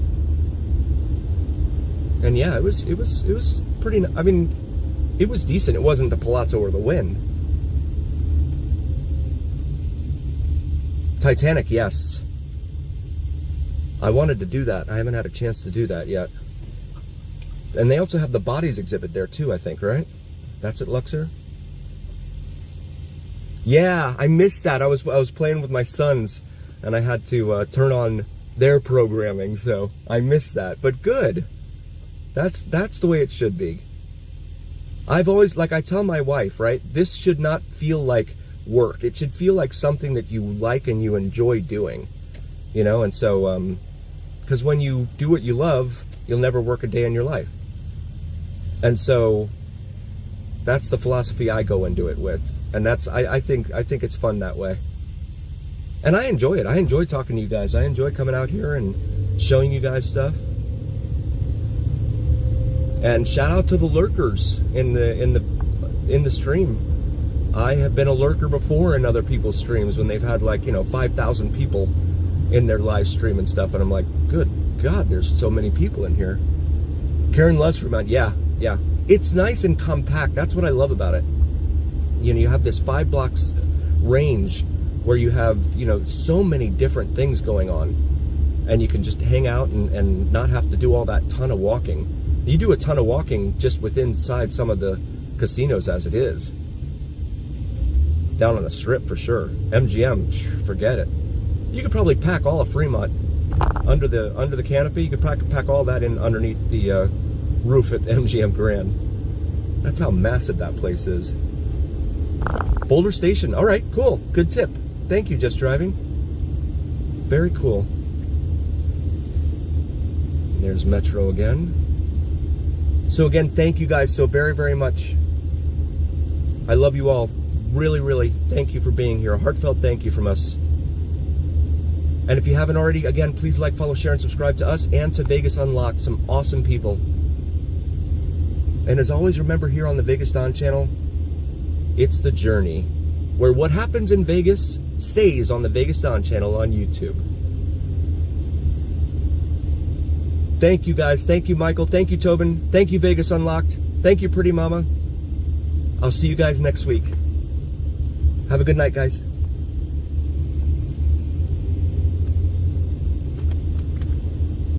And yeah, it was pretty, I mean, it was decent. It wasn't the Palazzo or the Wynn. Titanic, yes. I wanted to do that. I haven't had a chance to do that yet. And they also have the bodies exhibit there too, I think, right? That's at Luxor? Yeah, I missed that. I was playing with my sons and I had to turn on their programming, so I missed that. But good. That's the way it should be. I've always, like I tell my wife, right? This should not feel like work. It should feel like something that you like and you enjoy doing, you know. And so because when you do what you love, you'll never work a day in your life. And so that's the philosophy I go into it with, and that's I think it's fun that way, and I enjoy it. I enjoy talking to you guys. I enjoy coming out here and showing you guys stuff. And shout out to the lurkers in the stream. I have been a lurker before in other people's streams when they've had, like, 5,000 people in their live stream and stuff, and I'm like, good God, there's so many people in here. Karen loves Fremont. Yeah. It's nice and compact. That's what I love about it. You have this 5 blocks range where you have, so many different things going on, and you can just hang out and not have to do all that ton of walking. You do a ton of walking just inside some of the casinos as it is. Down on the strip for sure. MGM, forget it. You could probably pack all of Fremont under the canopy. You could pack all that in underneath the roof at MGM Grand. That's how massive that place is. Boulder Station. All right, cool. Good tip. Thank you, Just Driving. Very cool. There's Metro again. So again, thank you guys so very, very much. I love you all. Really, really, thank you for being here. A heartfelt thank you from us. And if you haven't already, again, please like, follow, share, and subscribe to us and to Vegas Unlocked. Some awesome people. And as always, remember here on the Vegas Don channel, it's the journey, where what happens in Vegas stays on the Vegas Don channel on YouTube. Thank you guys. Thank you, Michael. Thank you, Tobin. Thank you, Vegas Unlocked. Thank you, Pretty Mama. I'll see you guys next week. Have a good night, guys.